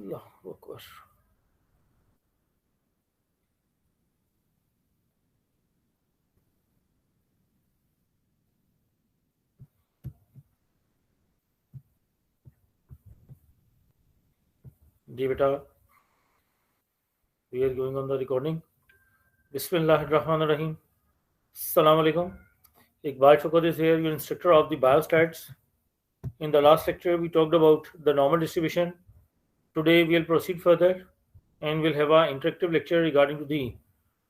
अल्लाहु अकबर। जी बेटा, we are going on the recording. Bismillahirrahmanirrahim. Assalamu alaikum. Iqbal Shukr is here, your instructor of the biostats. In the last lecture, we talked about the normal distribution. Today, we'll proceed further and we'll have an interactive lecture regarding to the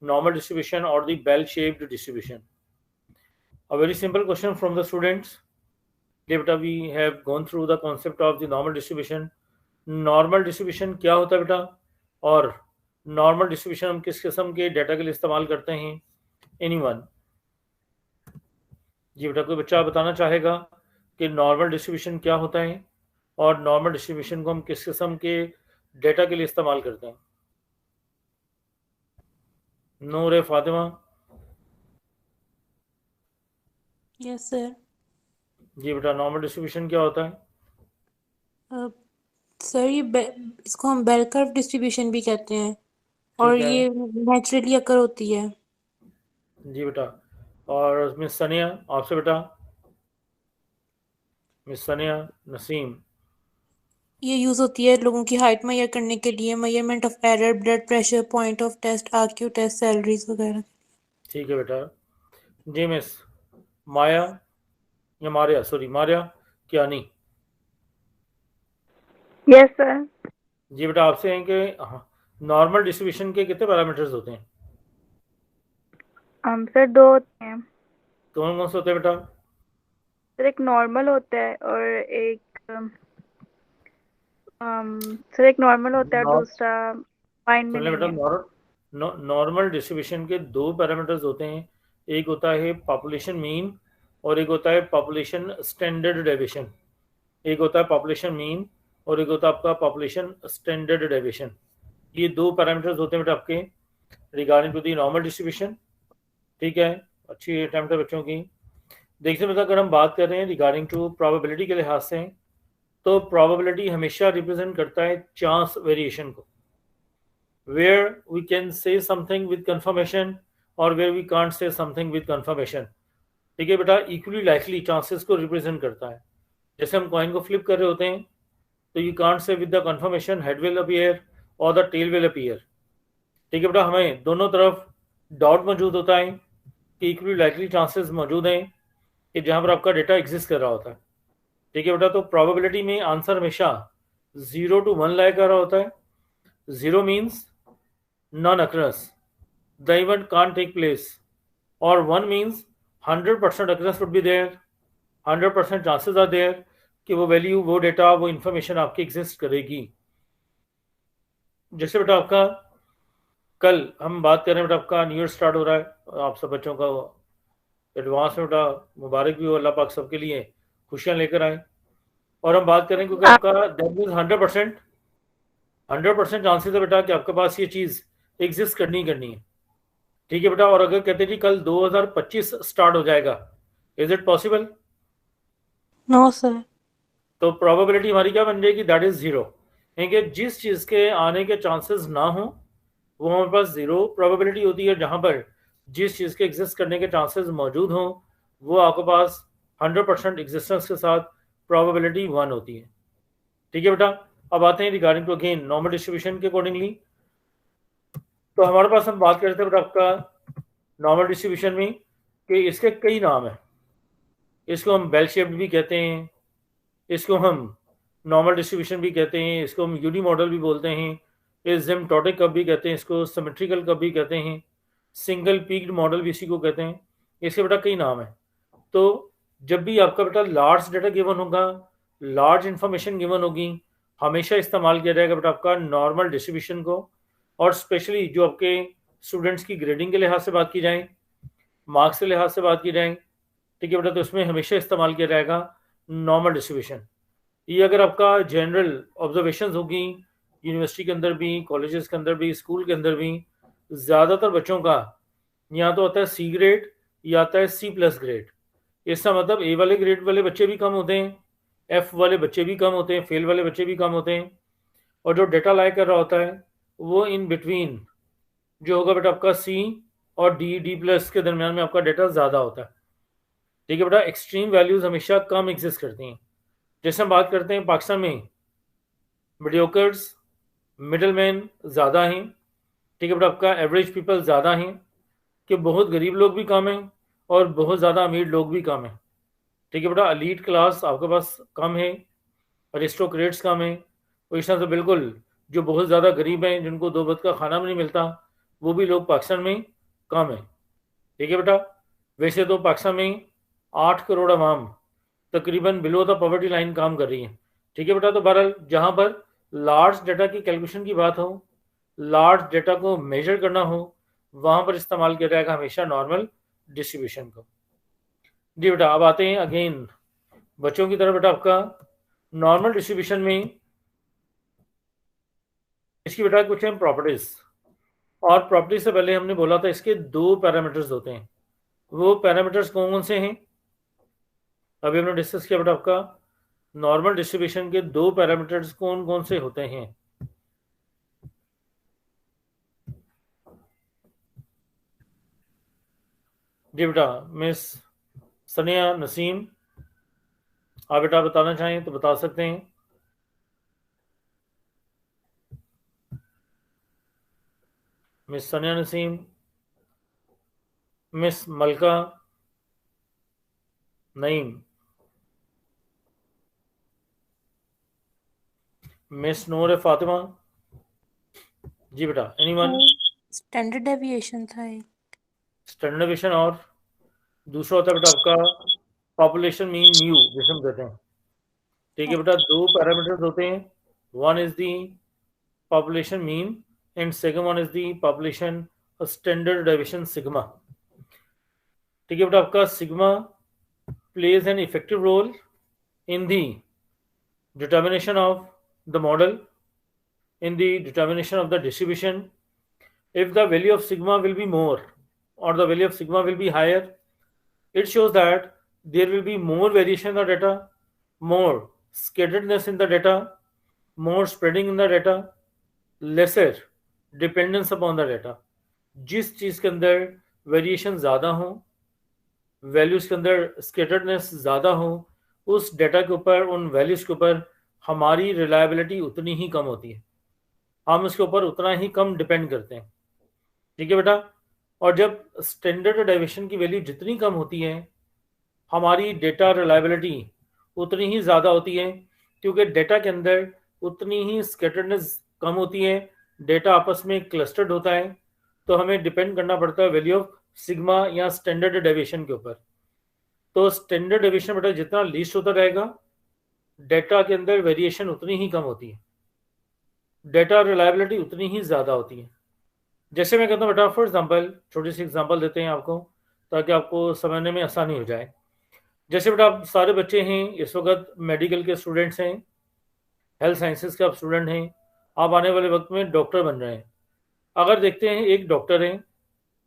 normal distribution or the bell-shaped distribution. A very simple question from the students. बेटा, we have gone through the concept of the normal distribution. Normal distribution क्या होता है बेटा, और normal distribution हम किस किस्म के डाटा के लिए इस्तेमाल करते हैं? एनीवन? जी बेटा, कोई बच्चा बताना चाहेगा कि नॉर्मल डिस्ट्रीब्यूशन क्या होता है और नॉर्मल डिस्ट्रीब्यूशन को हम किस किस्म के डाटा के लिए इस्तेमाल करते हैं? नूर फातिमा? Yes sir. जी बेटा, नॉर्मल डिस्ट्रीब्यूशन क्या होता है? सर इसको हम बेल कर्व डिस्ट्रीब्यूशन भी कहते हैं और ठीक है ये नेचुरली अकर होती है। जी बेटा, और मिस सनिया आपसे बेटा? मिस सनिया नसीम? ये यूज होती है लोगों की हाइट मेजर करने के लिए, measurement of error, blood pressure, point of test, RQ test, salaries वगैरह। ठीक है बेटा। जी मिस माया या मारिया, सॉरी मारिया क्या नहीं? Yes sir. जी बेटा, आपसे हैं कि नॉर्मल डिस्ट्रीब्यूशन के कितने पैरामीटर्स होते हैं? सर 2 होते हैं। कौन कौन से होते हैं बेटा? सर एक नॉर्मल होता है और एक सर एक नॉर्मल होता है और दूसरा फाइन में सुन ले नहीं बेटा, है। नॉर्मल डिस्ट्रीब्यूशन के दो पैरामीटर्स होते हैं। एक होता है पॉपुलेशन मीन और एक होता है पॉपुलेशन स्टैंडर्ड डेविएशन। एक होता है पॉपुलेशन मीन और एक होता है आपका पॉपुलेशन स्टैंडर्ड डेविएशन। ये दो पैरामीटर्स होते हैं बेटा आपके regarding to the normal distribution. ठीक है, अच्छी अटेम्प्ट है बच्चों की। देखिए बेटा, अगर हम बात कर रहे हैं रिगार्डिंग टू प्रोबेबिलिटी के लिहाज से, तो प्रोबेबिलिटी हमेशा रिप्रेजेंट करता है चांस वेरिएशन को, where we can say something with confirmation or where we can't say something with confirmation। ठीक है बेटा, इक्वली लाइकली चांसेस को रिप्रेजेंट करता है। जैसे हम कॉइन को फ्लिप कर रहे होते हैं तो you can't say with the confirmation head will appear और द टेल विल अपीयर। ठीक है बेटा, हमें दोनों तरफ डॉट मौजूद होता है कि इक्वली लाइकली चांसेस मौजूद हैं कि जहां पर आपका डेटा एग्जिस्ट कर रहा होता है। ठीक है बेटा, तो प्रोबेबिलिटी में आंसर हमेशा 0 to 1 लाई कर रहा होता है। 0 means non occurs, the event can't take place, और 1 means 100% occurs would be there, 100% chances are there कि वो वैल्यू, वो डेटा, वो इंफॉर्मेशन आपकी एग्जिस्ट करेगी। जैसे बेटा आपका कल हम बात कर रहे हैं बेटा, आपका न्यू ईयर स्टार्ट हो रहा है, आप सब बच्चों का एडवांस में बेटा मुबारक भी हो, अल्लाह पाक सबके लिए खुशियां लेकर आए। और हम बात करें क्योंकि आपका दैट मीन्स 100% चांसेस है बेटा कि आपके पास ये चीज़ एग्जिस्ट करनी ही करनी है। ठीक है बेटा, और अगर कहते जी कल 2025 स्टार्ट हो जाएगा, is it possible? No sir. तो प्रोबेबिलिटी हमारी क्या बन जाएगी? That is 0। क्योंकि जिस चीज़ के आने के चांसेस ना हो वो हमारे पास 0 प्रोबेबिलिटी होती है। जहां पर जिस चीज़ के एग्जिस्ट करने के चांसेस मौजूद हों वो आपके पास 100% एग्जिस्टेंस के साथ प्रोबेबिलिटी 1 होती है। ठीक है बेटा, अब आते हैं regarding to again normal distribution के अकॉर्डिंगली। तो हमारे पास हम बात करते हैं बेटा आपका नॉर्मल डिस्ट्रीब्यूशन में कि इसके कई नाम हैं। इसको हम बेल शेप्ड भी कहते हैं, इसको हम नॉर्मल डिस्ट्रीब्यूशन भी कहते हैं, इसको हम यूनी मॉडल भी बोलते हैं, एसिम्प्टोटिक कब भी कहते हैं, इसको सिमेट्रिकल कब भी कहते हैं, सिंगल पीक्ड मॉडल भी इसी को कहते हैं। इसके बेटा कई नाम हैं। तो जब भी आपका बेटा लार्ज डाटा गिवन होगा, लार्ज इंफॉर्मेशन गिवन होगी, हमेशा इस्तेमाल किया जाएगा बेटा आपका नॉर्मल डिस्ट्रीब्यूशन को। और स्पेशली जो आपके स्टूडेंट्स की ग्रेडिंग के लिहाज से बात की जाए, मार्क्स के लिहाज से बात की जाए, ठीक है बेटा, तो इसमें हमेशा इस्तेमाल किया जाएगा नॉर्मल डिस्ट्रीब्यूशन। ये अगर आपका जनरल ऑब्जर्वेशन होगी यूनिवर्सिटी के अंदर भी, कॉलेजेस के अंदर भी, स्कूल के अंदर भी, ज़्यादातर बच्चों का या तो आता है C ग्रेड या आता है C+ ग्रेड। इसका मतलब A वाले ग्रेड वाले बच्चे भी कम होते हैं, F वाले बच्चे भी कम होते हैं, फेल वाले बच्चे भी कम होते हैं। और जो डेटा लाई कर रहा होता है वो इन बिटवीन जो होगा बेटा आपका सी और डी प्लस के दरमियान में आपका डेटा ज़्यादा होता है। ठीक है बेटा, एक्सट्रीम वैल्यूज़ हमेशा कम एग्जिस्ट करती हैं। जैसे हम बात करते हैं पाकिस्तान में मीडियोकर्स, मिडल मैन ज़्यादा हैं। ठीक है बेटा, आपका एवरेज पीपल ज़्यादा हैं कि बहुत गरीब लोग भी कम हैं और बहुत ज़्यादा अमीर लोग भी कम हैं। ठीक है बेटा, एलीट क्लास आपके पास कम है, अरिस्टोक्रेट्स कम हैं, और इस तरह से बिल्कुल जो बहुत ज़्यादा गरीब हैं जिनको दो वक्त का खाना भी नहीं मिलता वो भी लोग पाकिस्तान में कम हैं। ठीक है बेटा, वैसे तो पाकिस्तान में 8 करोड़ अवाम तकरीबन बिलो द पॉवर्टी लाइन काम कर रही है। ठीक है बेटा, तो बहरहाल जहाँ पर लार्ज डाटा की कैलकुलेशन की बात हो, लार्ज डाटा को मेजर करना हो, वहाँ पर इस्तेमाल किया जाएगा हमेशा नॉर्मल डिस्ट्रीब्यूशन को। जी बेटा, अब आते हैं अगेन बच्चों की तरफ। बेटा आपका नॉर्मल डिस्ट्रीब्यूशन में इसकी बेटा कुछ हैं प्रॉपर्टीज, और प्रॉपर्टी से पहले हमने बोला था इसके 2 पैरामीटर्स होते हैं। वो पैरामीटर्स कौन कौन से हैं अभी हमने डिस्कस किया बेटा। आपका नॉर्मल डिस्ट्रीब्यूशन के 2 पैरामीटर्स कौन कौन से होते हैं? जी बेटा, मिस सनिया नसीम, आप बेटा बताना चाहें तो बता सकते हैं। मिस सनिया नसीम, मिस मलका नईम, मिस नूर फातिमा। जी बेटा, एनीवन? स्टैंडर्ड डेविएशन था एक। स्टैंडर्ड डेविएशन, और दूसरा होता है बेटा आपका पॉपुलेशन मीन म्यू जिसे हम कहते हैं। ठीक है बेटा, 2 पैरामीटर्स होते हैं, one is the population mean and second one is the population standard deviation sigma। ठीक है बेटा, आपका sigma plays an effective role in the determination of the model, in the determination of the distribution. If the value of sigma will be more or the value of sigma will be higher, it shows that there will be more variation in the data, more scatteredness in the data, more spreading in the data, lesser dependence upon the data। जिस चीज़ के अंदर variation ज़्यादा हो, values के अंदर स्केटर्डनेस ज़्यादा हो, उस डेटा के ऊपर, उन वैल्यूज़ के ऊपर हमारी रिलायबिलिटी उतनी ही कम होती है, हम उसके ऊपर उतना ही कम डिपेंड करते हैं। ठीक है बेटा, और जब स्टैंडर्ड डेविएशन की वैल्यू जितनी कम होती है हमारी डेटा रिलायबिलिटी उतनी ही ज़्यादा होती है, क्योंकि डेटा के अंदर उतनी ही स्केटर्डनेस कम होती है, डेटा आपस में क्लस्टर्ड होता है, तो हमें डिपेंड करना पड़ता है वैल्यू ऑफ सिग्मा या स्टैंडर्ड डेविएशन के ऊपर। तो स्टैंडर्ड डेविएशन बेटा जितना लीस्ट होता रहेगा डेटा के अंदर वेरिएशन उतनी ही कम होती है, डेटा रिलायबिलिटी उतनी ही ज़्यादा होती है। जैसे मैं कहता हूँ बेटा, फॉर एग्जांपल छोटी सी एग्जांपल देते हैं आपको ताकि आपको समझने में आसानी हो जाए। जैसे बेटा आप सारे बच्चे हैं इस वक्त मेडिकल के स्टूडेंट्स हैं, हेल्थ साइंसेस के आप स्टूडेंट हैं, आप आने वाले वक्त में डॉक्टर बन रहे हैं। अगर देखते हैं एक डॉक्टर है,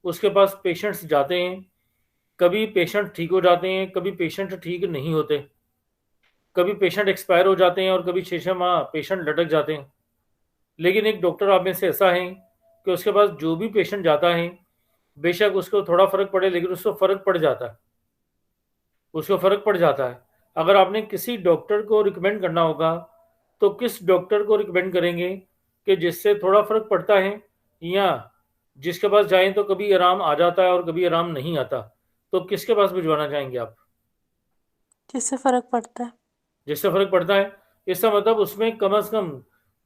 उसके पास पेशेंट्स जाते हैं, कभी पेशेंट ठीक हो जाते हैं, कभी पेशेंट ठीक नहीं होते, कभी पेशेंट एक्सपायर हो जाते हैं और कभी 6 माह पेशेंट लटक जाते हैं। लेकिन एक डॉक्टर आप में से ऐसा है कि उसके पास जो भी पेशेंट जाता है बेशक उसको थोड़ा फ़र्क पड़े लेकिन उसको फ़र्क पड़ जाता है, उसको फ़र्क पड़ जाता है। अगर आपने किसी डॉक्टर को रिकमेंड करना होगा तो किस डॉक्टर को रिकमेंड करेंगे कि जिससे थोड़ा फ़र्क पड़ता है, या जिसके पास जाएं तो कभी आराम आ जाता है और कभी आराम नहीं आता, तो किसके पास भिजवाना चाहेंगे आप? जिससे फर्क पड़ता है। जिससे फ़र्क पड़ता है, इसका मतलब उसमें कम से कम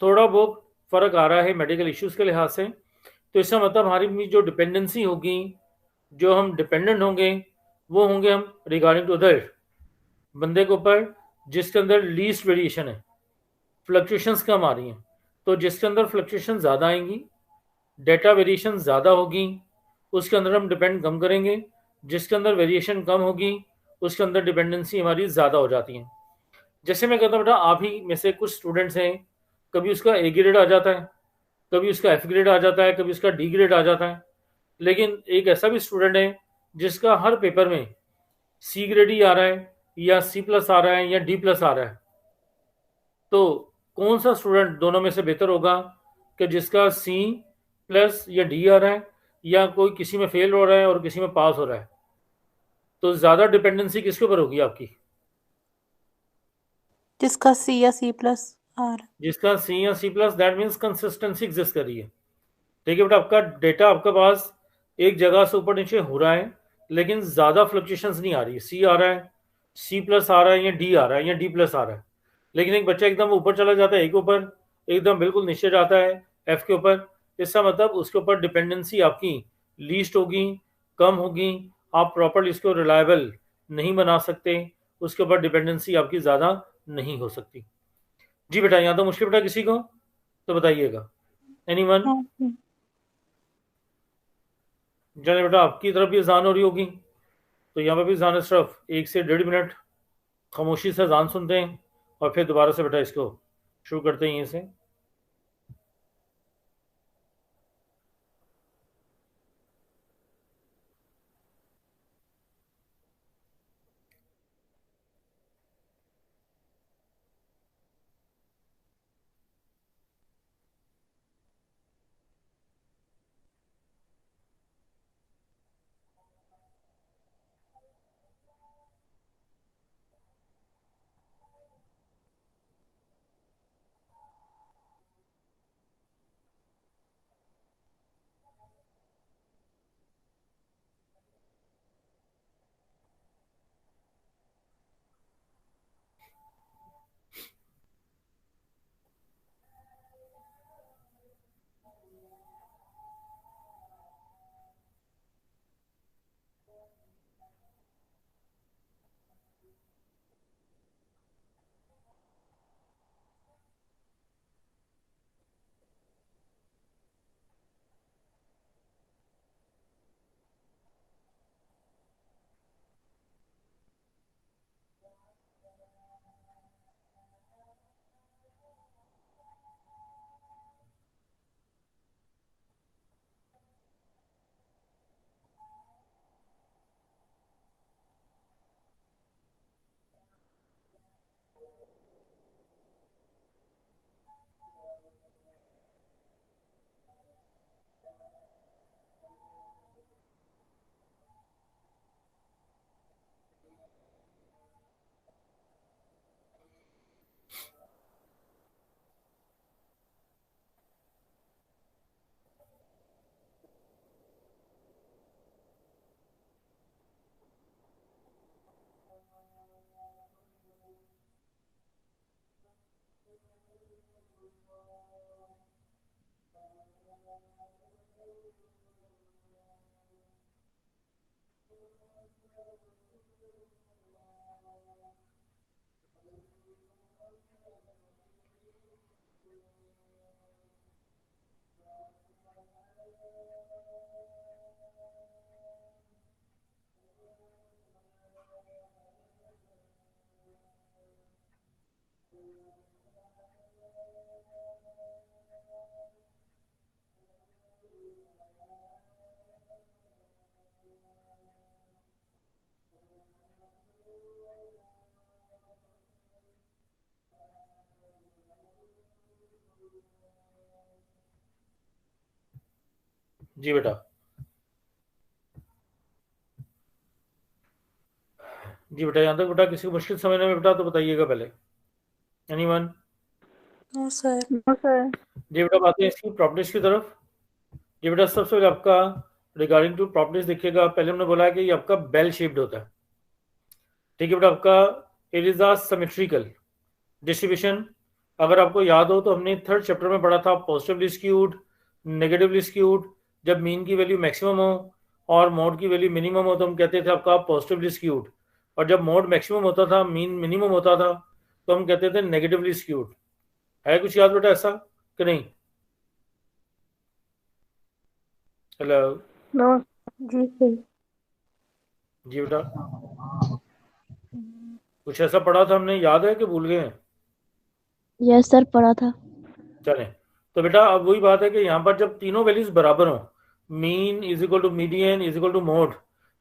थोड़ा बहुत फ़र्क आ रहा है मेडिकल इश्यूज़ के लिहाज से, तो इसका मतलब हमारी जो डिपेंडेंसी होगी, जो हम डिपेंडेंट होंगे, वो होंगे हम रिगार्डिंग टू अदर बंदे के ऊपर जिसके अंदर लीस्ट वेरिएशन है, फ्लक्चुएशंस कम आ रही हैं। तो जिसके अंदर फ्लक्चुएशन ज़्यादा आएंगी, डेटा वेरिएशन ज़्यादा होगी, उसके अंदर हम डिपेंड कम करेंगे। जिसके अंदर वेरिएशन कम होगी उसके अंदर डिपेंडेंसी हमारी ज़्यादा हो जाती है। जैसे मैं कहता हूँ बेटा, आप ही में से कुछ स्टूडेंट्स हैं, कभी उसका ए ग्रेड आ जाता है, कभी उसका एफ ग्रेड आ जाता है, कभी उसका डी ग्रेड आ जाता है। लेकिन एक ऐसा भी स्टूडेंट है जिसका हर पेपर में सी ग्रेड ही आ रहा है, या सी प्लस आ रहा है, या डी प्लस आ रहा है। तो कौन सा स्टूडेंट दोनों में से बेहतर होगा कि जिसका C प्लस या D आ रहा है, या कोई किसी में फेल हो रहा है और किसी में पास हो रहा है? तो ज़्यादा डिपेंडेंसी किसके ऊपर होगी आपकी? जिसका C या C प्लस आ रहा है। जिसका C या C plus, that means consistency exist कर रही है। ठीक है बेटा, आपका डेटा आपके पास एक जगह से ऊपर नीचे हो रहा है, लेकिन ज़्यादा फ्लक्चुएशंस नहीं आ रही है। C आ रहा है, C प्लस आ रहा है, या D आ रहा है, या D प्लस आ रहा है। लेकिन एक बच्चा एकदम ऊपर चला जाता है A के ऊपर, एकदम बिल्कुल नीचे जाता है F के ऊपर, इसका मतलब उसके ऊपर डिपेंडेंसी आपकी लीस्ट होगी, कम होगी। आप प्रॉपरली इसको रिलायबल नहीं बना सकते, उसके ऊपर डिपेंडेंसी आपकी ज़्यादा नहीं हो सकती। जी बेटा, यहाँ तो मुश्किल बेटा किसी को तो बताइएगा। एनीवन? हाँ, चलिए बेटा, आपकी तरफ भी अजान हो रही होगी, तो यहाँ पे भी अजान है। सिर्फ 1 से 1.5 मिनट खामोशी से अजान सुनते हैं और फिर दोबारा से बेटा इसको शुरू करते हैं यहीं से। जी बेटा, जी बेटा, यहाँ तक बेटा किसी को मुश्किल समझने में बेटा तो बताइएगा पहले। Anyone? No sir. No sir. जी बेटा, बातें इसकी प्रॉपर्टीज की तरफ। जी बेटा, सबसे पहले आपका रिगार्डिंग टू प्रॉपर्टीज देखिएगा। पहले हमने बोला है कि ये आपका बेल शेप्ड होता है। ठीक है बेटा, आपका it is a symmetrical distribution. अगर आपको याद हो तो हमने थर्ड चैप्टर में पढ़ा था पॉजिटिवली स्क्यूड, नेगेटिवली स्क्यूड। जब मीन की वैल्यू मैक्सिमम हो और मोड की वैल्यू मिनिमम हो तो हम कहते थे आपका पॉजिटिवली स्क्यूड, और जब मोड मैक्सिमम होता था, मीन मिनिमम होता था, तो हम कहते थे नेगेटिवली स्क्यूड। है कुछ याद बेटा ऐसा कि नहीं? हेलो? नो। जी सर। जी बेटा, कुछ ऐसा पढ़ा था हमने, याद है कि भूल गए हैं? यस सर, पढ़ा था। चलें, तो बेटा अब वही बात है कि यहाँ पर जब तीनों वैल्यूज बराबर हों, mean is equal to median is equal to mode,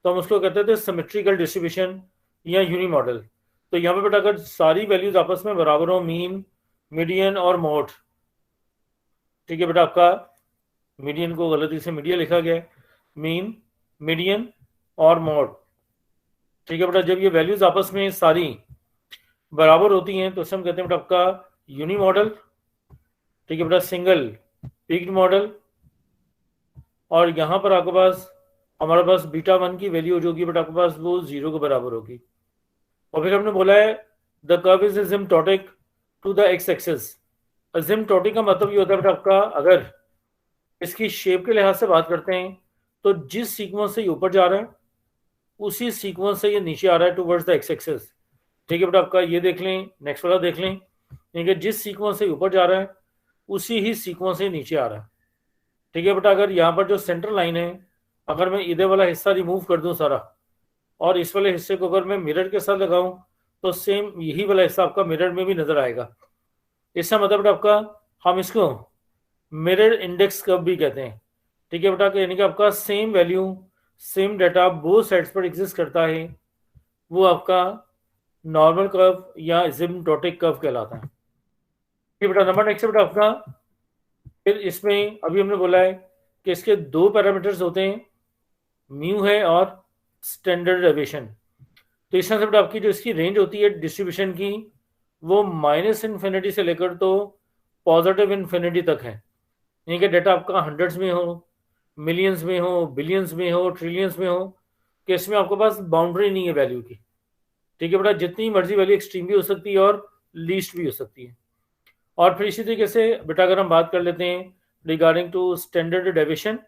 तो हम उसको कहते थे सिमेट्रिकल डिस्ट्रीब्यूशन या यूनी मॉडल। तो यहाँ पे बेटा अगर सारी वैल्यूज आपस में बराबर हो, मीन मीडियन और मोड। ठीक है बेटा, आपका मीडियन को गलती से मीडिया लिखा गया है, मीन, मीडियन और मोड। ठीक है बेटा, जब ये वैल्यूज आपस में सारी बराबर होती हैं तो हम कहते हैं बेटा आपका यूनि मॉडल। ठीक है बेटा, सिंगल पिक्ड मॉडल। और यहाँ पर आपके पास हमारे पास बीटा 1 की वैल्यू जो होगी बेटा आपके पास वो 0 के बराबर होगी। और फिर हमने बोला है the curve is asymptotic to the x axis. Asymptotic का मतलब ये होता है बेटा आपका, अगर इसकी शेप के लिहाज से बात करते हैं तो जिस सीक्वेंस से ये ऊपर जा रहा है उसी सीक्वेंस से ये नीचे आ रहा है टुवर्ड्स द एक्स एक्सिस। ठीक है बेटा, आपका ये देख लें, नेक्स्ट वाला देख लें, यानी जिस सीक्वेंस से ऊपर जा रहा है उसी ही सीक्वेंस से नीचे आ रहा है। ठीक है बेटा, अगर यहाँ पर जो सेंटर लाइन है, अगर मैं इधर वाला हिस्सा रिमूव कर दूं सारा और इस वाले हिस्से को अगर मैं मिरर के साथ लगाऊं तो सेम यही वाला हिस्सा आपका मिरर में भी नजर आएगा। इसका मतलब बेटा आपका हम इसको मिरर इंडेक्स कर्व भी कहते हैं। ठीक है बेटा, यानी कि आपका same value same data both sides पर एग्जिस्ट करता है, वो आपका नॉर्मल कर्व या एसिम्प्टोटिक कर्व कहलाता है। ठीक है बेटा, नंबर नेक्स्ट बेटा आपका, फिर इसमें अभी हमने बोला है कि इसके दो पैरामीटर्स होते हैं, म्यू है और स्टैंडर्ड डेविएशन। तो इस तरह से बेटा आपकी जो इसकी रेंज होती है डिस्ट्रीब्यूशन की वो -इन्फिनिटी से लेकर तो पॉजिटिव इन्फिनिटी तक है। यानी कि डाटा आपका हंड्रेड्स में हो, मिलियंस में हो, बिलियंस में हो, ट्रिलियंस में हो, कि इसमें आपके पास बाउंड्री नहीं है वैल्यू की। ठीक है बेटा, जितनी मर्जी वैल्यू एक्सट्रीम भी हो सकती है और लीस्ट भी हो सकती है। और फिर इसी तरीके से बेटा अगर हम बात कर लेते हैं रिगार्डिंग टू स्टैंडर्ड डेविएशन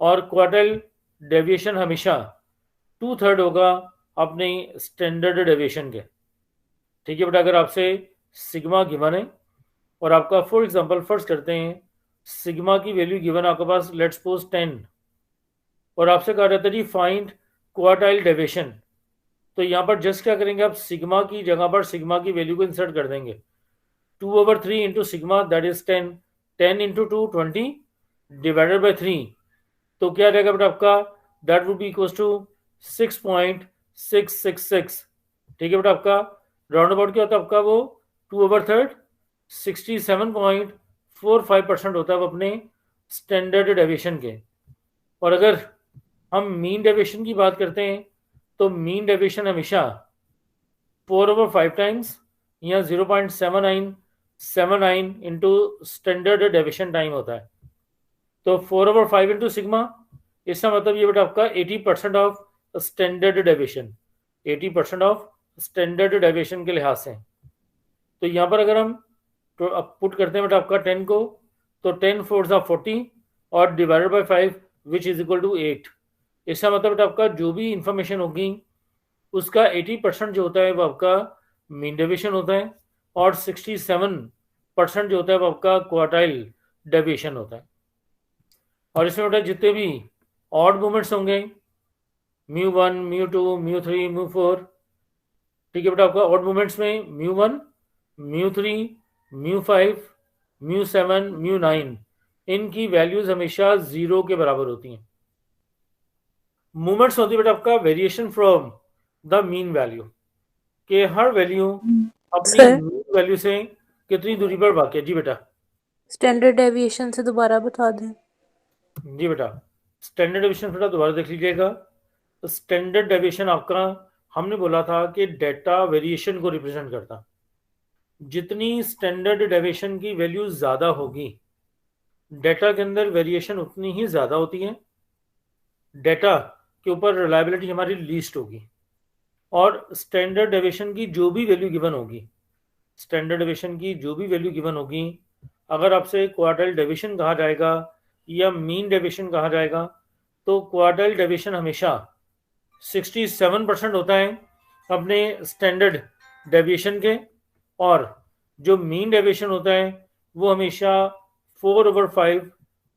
और क्वार्टाइल डेविएशन, हमेशा 2/3 होगा अपने स्टैंडर्ड डेविएशन के। ठीक है बेटा, अगर आपसे सिग्मा गिवन है और आपका फॉर एग्जांपल फर्स्ट करते हैं सिग्मा की वैल्यू गिवन आपके पास लेट्स सपोज 10 और आपसे कहा जाता है जी फाइंड क्वार्टाइल डेविएशन, तो यहाँ पर जस्ट क्या करेंगे आप, सिग्मा की जगह पर सिग्मा की वैल्यू को इंसर्ट कर देंगे। 2/3 into sigma that is 10, 10 into 2 20 divided by 3, तो क्या रहेगा बेटा आपका, that would be equals to 6.666। ठीक है बेटा, आपका राउंड अबाउट क्या होता है आपका, वो 2/3 67.45% होता है वो अपने स्टैंडर्ड डेविएशन के। और अगर हम मीन डेविएशन की बात करते हैं तो मीन डेविएशन हमेशा 4/5 टाइम्स या 0.7979 इंटू स्टैंडर्ड डेविएशन टाइम होता है। तो 4/5 इंटू सिग्मा, इसका मतलब ये बेटा आपका 80% of standard deviation, 80% of standard deviation के लिहाज से। तो यहाँ पर अगर हम तो पुट करते हैं बेटा आपका 10 को, तो 10 4 40 और divided by 5 which is equal to 8। इसका मतलब बेटा आपका जो भी इंफॉर्मेशन होगी उसका 80% जो होता है वो आपका मीन डेविएशन होता है और 67% जो होता है वो आपका क्वार्टाइल डेविएशन होता है। और इसमें बेटा जितने भी ऑड मूवमेंट्स होंगे μ1 μ2 μ3 μ4, ठीक है बेटा, आपका ऑड मूवमेंट्स में μ1 μ3 μ5 μ7 μ9 इनकी वैल्यूज हमेशा 0 के बराबर होती हैं। मूवमेंट्स होती है बेटा आपका variation from the mean value, के हर वैल्यू अपनी मीन वैल्यू से कितनी दूरी पर वाक़ है। जी बेटा, स्टैंडर्ड डेविएशन से दोबारा बता दें। जी बेटा, स्टैंडर्ड डेविएशन बेटा दोबारा देख लीजिएगा। स्टैंडर्ड डेविएशन आपका हमने बोला था कि डेटा वेरिएशन को रिप्रेजेंट करता, जितनी स्टैंडर्ड डेविएशन की वैल्यू ज़्यादा होगी डेटा के अंदर वेरिएशन उतनी ही ज़्यादा होती है, डेटा के ऊपर रिलायबिलिटी हमारी लीस्ट होगी। और स्टैंडर्ड डेविएशन की जो भी वैल्यू गिवन होगी, स्टैंडर्ड डेविएशन की जो भी वैल्यू गिवन होगी, अगर आपसे क्वार्टाइल डेविएशन कहा जाएगा या मीन डेविएशन कहा जाएगा तो क्वार्टाइल डेविएशन हमेशा 67% होता है अपने स्टैंडर्ड डेविएशन के, और जो मीन डेविएशन होता है वो हमेशा 4/5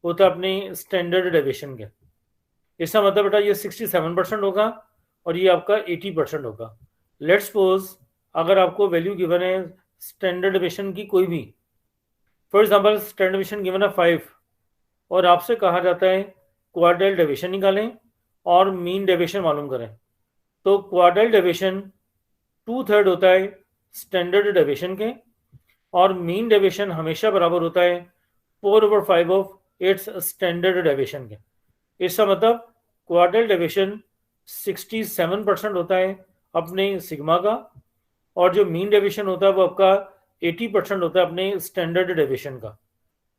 होता है अपने स्टैंडर्ड डेविएशन के। इसका मतलब बेटा ये 67% होगा और ये आपका 80% होगा। लेट्स सपोज अगर आपको वैल्यू गिवन है स्टैंडर्ड डेविएशन की कोई भी, for example standard deviation given है 5 और आपसे कहा जाता है क्वार्टाइल डेविएशन निकालें और मीन डेविएशन मालूम करें, तो क्वार्टाइल डेविएशन 2/3 होता है स्टैंडर्ड डेविएशन के और मीन डेविएशन हमेशा बराबर होता है 4/5 ऑफ इट्स स्टैंडर्ड डेविएशन के। इसका मतलब क्वार्टाइल डेविएशन 67% होता है अपने सिग्मा का, और जो मीन डेविएशन होता है वो आपका 80% होता है अपने स्टैंडर्ड डेविएशन का।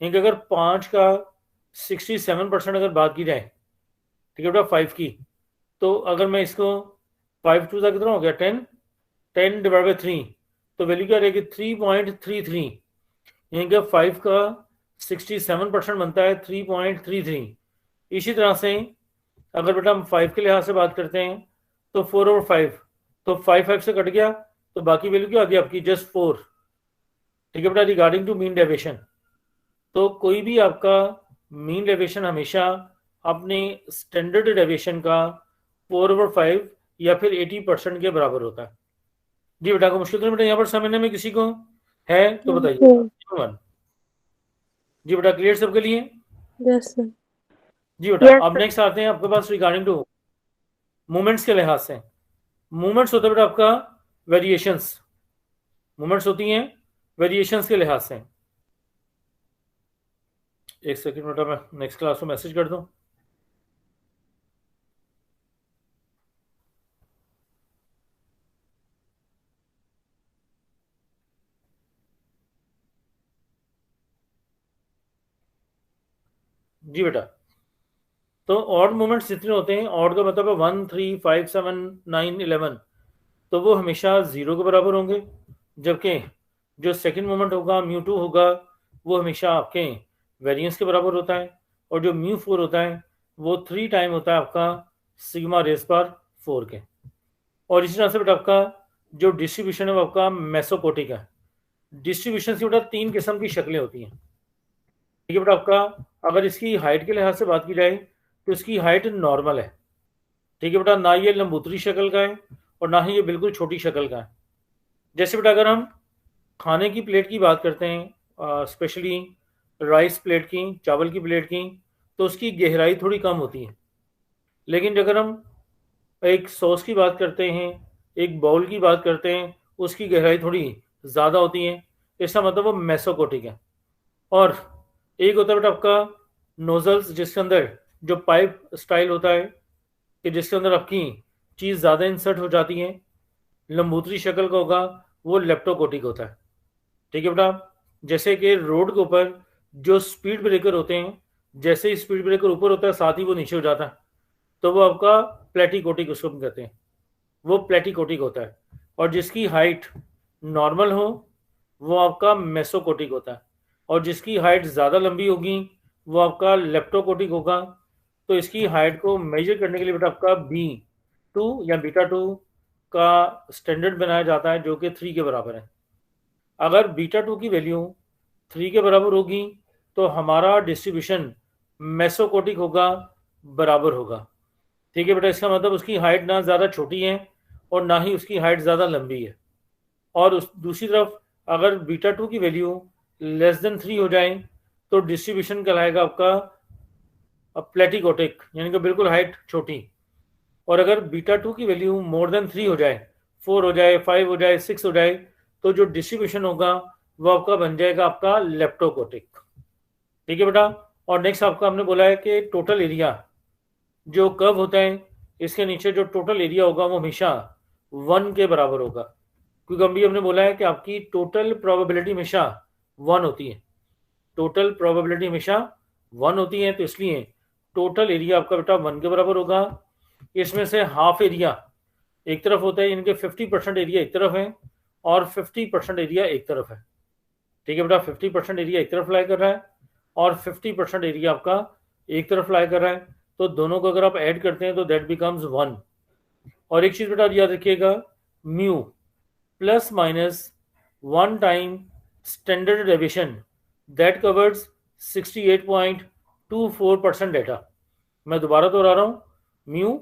यानी अगर 5 का 67% अगर बात की जाए, ठीक है बेटा, 5 की, तो अगर मैं इसको 5 2 का कितना हो गया 10 डिवाइड बाई 3, तो वैल्यू क्या रहेगी 3.33। यानी कि 5 का 67% बनता है 3.33। इसी तरह से अगर बेटा हम 5 के लिहाज से बात करते हैं तो 4/5, तो 5 से कट गया तो बाकी वैल्यू क्या आ गई आपकी जस्ट 4। ठीक है बेटा, रिगार्डिंग टू मीन डेविएशन, तो कोई भी आपका मीन डेविएशन हमेशा अपने स्टैंडर्ड डेविएशन का 4/5 या फिर 80% के बराबर होता है। जी बेटा, को मुश्किल तो नहीं बेटा यहाँ पर समझने में किसी को है तो बताइए। जी बेटा, क्लियर सबके लिए? Yes sir. जी बेटा, अब नेक्स्ट आते हैं आपके पास रिगार्डिंग टू मूवमेंट्स के लिहाज से। मूवमेंट्स होता है बेटा आपका वेरिएशंस, मूवमेंट्स होती हैं वेरिएशंस के लिहाज से। एक सेकंड बेटा, मैं नेक्स्ट क्लास को मैसेज कर दूं। जी बेटा, तो ऑड मूवमेंट्स जितने होते हैं, ऑड का मतलब है 1 3 5 7 9 11, तो वो हमेशा 0 के बराबर होंगे, जबकि जो सेकंड मूवमेंट होगा μ2 होगा वो हमेशा आपके वेरिएंस के बराबर होता है, और जो μ4 होता है वो 3 टाइम होता है आपका सिग्मा रेस पर 4 के। और इसी तरह से बेटा आपका जो डिस्ट्रीब्यूशन है वो आपका मेसोकोटिक है। डिस्ट्रीब्यूशन से बेटा 3 किस्म की शक्लें होती हैं। ठीक है बेटा, आपका अगर इसकी हाइट के लिहाज से बात की जाए तो इसकी हाइट नॉर्मल है। ठीक है बेटा, ना ये लंबूतरी शक्ल का है और ना ही ये बिल्कुल छोटी शक्ल का है। जैसे बेटा अगर हम खाने की प्लेट की बात करते हैं, स्पेशली राइस प्लेट की, चावल की प्लेट की, तो उसकी गहराई थोड़ी कम होती है। लेकिन अगर हम एक सॉस की बात करते हैं, एक बाउल की बात करते हैं, उसकी गहराई थोड़ी ज़्यादा होती है। इसका मतलब वो मेसोकोटिक है। और एक होता है बेटा आपका नोजल्स, जिसके अंदर जो पाइप स्टाइल होता है कि जिसके अंदर आपकी चीज़ ज़्यादा इंसर्ट हो जाती है, लंबूतरी शक्ल का होगा, वो लेप्टोकोटिक होता है। ठीक है बेटा, जैसे कि रोड के ऊपर जो स्पीड ब्रेकर होते हैं, जैसे ही स्पीड ब्रेकर ऊपर होता है साथ ही वो नीचे हो जाता है, तो वो आपका प्लेटिकोटिक उसको हम कहते हैं, वो प्लेटिकोटिक होता है। और जिसकी हाइट नॉर्मल हो वो आपका मेसोकोटिक होता है, और जिसकी हाइट ज़्यादा लंबी होगी वो आपका लेप्टोकोटिक होगा। तो इसकी हाइट को मेजर करने के लिए बेटा आपका B2 या β2 का स्टैंडर्ड बनाया जाता है, जो कि 3 के बराबर है। अगर β2 की वैल्यू 3 के बराबर होगी तो हमारा डिस्ट्रीब्यूशन मेसोकोटिक होगा, बराबर होगा। ठीक है बेटा, इसका मतलब उसकी हाइट ना ज़्यादा छोटी है और ना ही उसकी हाइट ज़्यादा लंबी है। और उस दूसरी तरफ अगर β2 की वैल्यू लेस देन 3 हो जाए तो डिस्ट्रीब्यूशन कहलाएगा आपका प्लेटिकोटिक, यानी कि बिल्कुल हाइट छोटी। और अगर β2 की वैल्यू मोर देन 3 हो जाए, 4 हो जाए, 5 हो जाए, 6 हो जाए, तो जो डिस्ट्रीब्यूशन होगा वो आपका बन जाएगा आपका लेप्टोकोटिक। ठीक है बेटा, और नेक्स्ट आपका हमने बोला है कि टोटल एरिया जो कर्व होता है, इसके नीचे जो टोटल एरिया होगा वो हमेशा 1 के बराबर होगा, क्योंकि अभी हमने बोला है कि आपकी टोटल प्रोबेबिलिटी हमेशा 1 होती है। टोटल प्रोबेबिलिटी हमेशा 1 होती है, तो इसलिए टोटल एरिया आपका बेटा 1 के बराबर होगा। इसमें से हाफ एरिया एक तरफ होता है, इनके 50% एरिया एक तरफ है और 50% एरिया एक तरफ है। ठीक है बेटा, 50% एरिया एक तरफ लाई कर रहा है और 50% एरिया आपका एक तरफ लाई कर रहा है, तो दोनों को अगर आप ऐड करते हैं तो दैट बिकम्स 1। और एक चीज़ बेटा याद रखिएगा, mu plus minus 1 time standard deviation that covers 68.24% data. मैं दोबारा दोहरा रहा हूँ, mu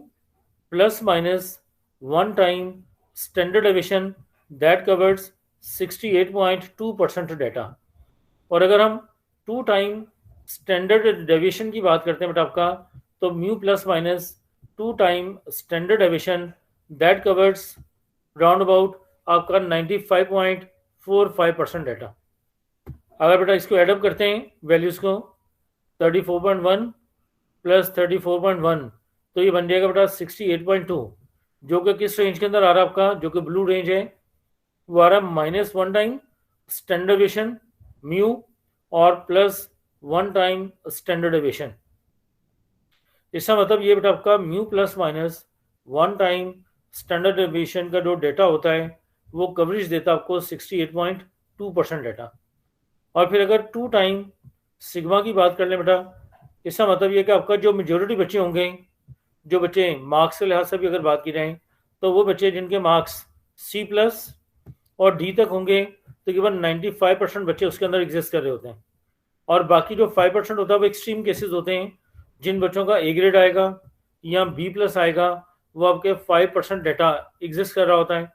plus minus 1 time standard deviation that covers 68.2% data. और अगर हम 2 टाइम स्टैंडर्ड डेविएशन की बात करते हैं बेटा आपका, तो mu plus minus 2 time standard deviation that covers round about आपका 95.45% डेटा। अगर बेटा इसको एडअप करते हैं वैल्यूज़ को 34.1 प्लस 34.1 तो ये बन जाएगा बेटा 68.2, जो कि किस रेंज के अंदर आ रहा है आपका, जो कि ब्लू रेंज है, वो आ रहा है -1 टाइम स्टैंडर्ड डेविएशन म्यू और +1 टाइम स्टैंडर्ड डेविएशन। इसका मतलब ये बेटा आपका म्यू +-1 टाइम स्टैंडर्ड डेविएशन का जो डेटा होता है वो कवरेज देता है आपको 68.2% डेटा। और फिर अगर 2 टाइम सिग्मा की बात कर लें बेटा, इसका मतलब ये कि आपका जो मेजोरिटी बच्चे होंगे, जो बच्चे मार्क्स के लिहाज से भी अगर बात की जाए तो वो बच्चे जिनके मार्क्स C+ और D तक होंगे तकरीबन 95% बच्चे उसके अंदर एग्जिस्ट कर रहे होते हैं। और बाकी जो 5% होता है वो एक्सट्रीम केसेस होते हैं, जिन बच्चों का A ग्रेड आएगा या B+ आएगा, वो आपके 5% डेटा एग्जिस्ट कर रहा होता है।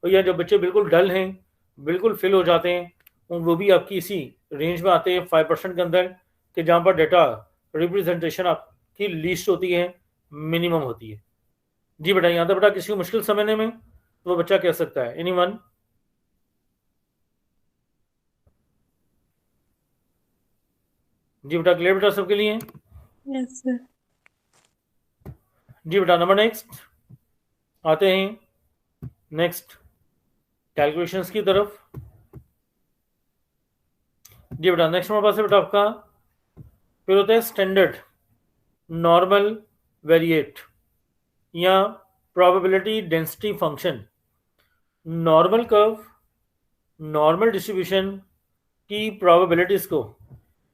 और या जो बच्चे बिल्कुल डल हैं, बिल्कुल फिल हो जाते हैं, वो भी आपकी इसी रेंज में आते हैं 5% के अंदर, कि जहाँ पर डेटा रिप्रेजेंटेशन आपकी लीस्ट होती है, मिनिमम होती है। जी बेटा, यहाँ तक बेटा किसी को मुश्किल समझने में तो वो बच्चा कह सकता है। एनीवन? जी बेटा, क्लियर बेटा सबके लिए? Yes sir. जी बेटा, नंबर नेक्स्ट आते हैं नेक्स्ट कैलकुलेशंस की तरफ। जी बेटा, नेक्स्ट हमारे पास है बेटा आपका, फिर होता है स्टैंडर्ड, नॉर्मल, वेरिएट या probability density function. Normal curve, normal distribution की प्रोबेबिलिटीज को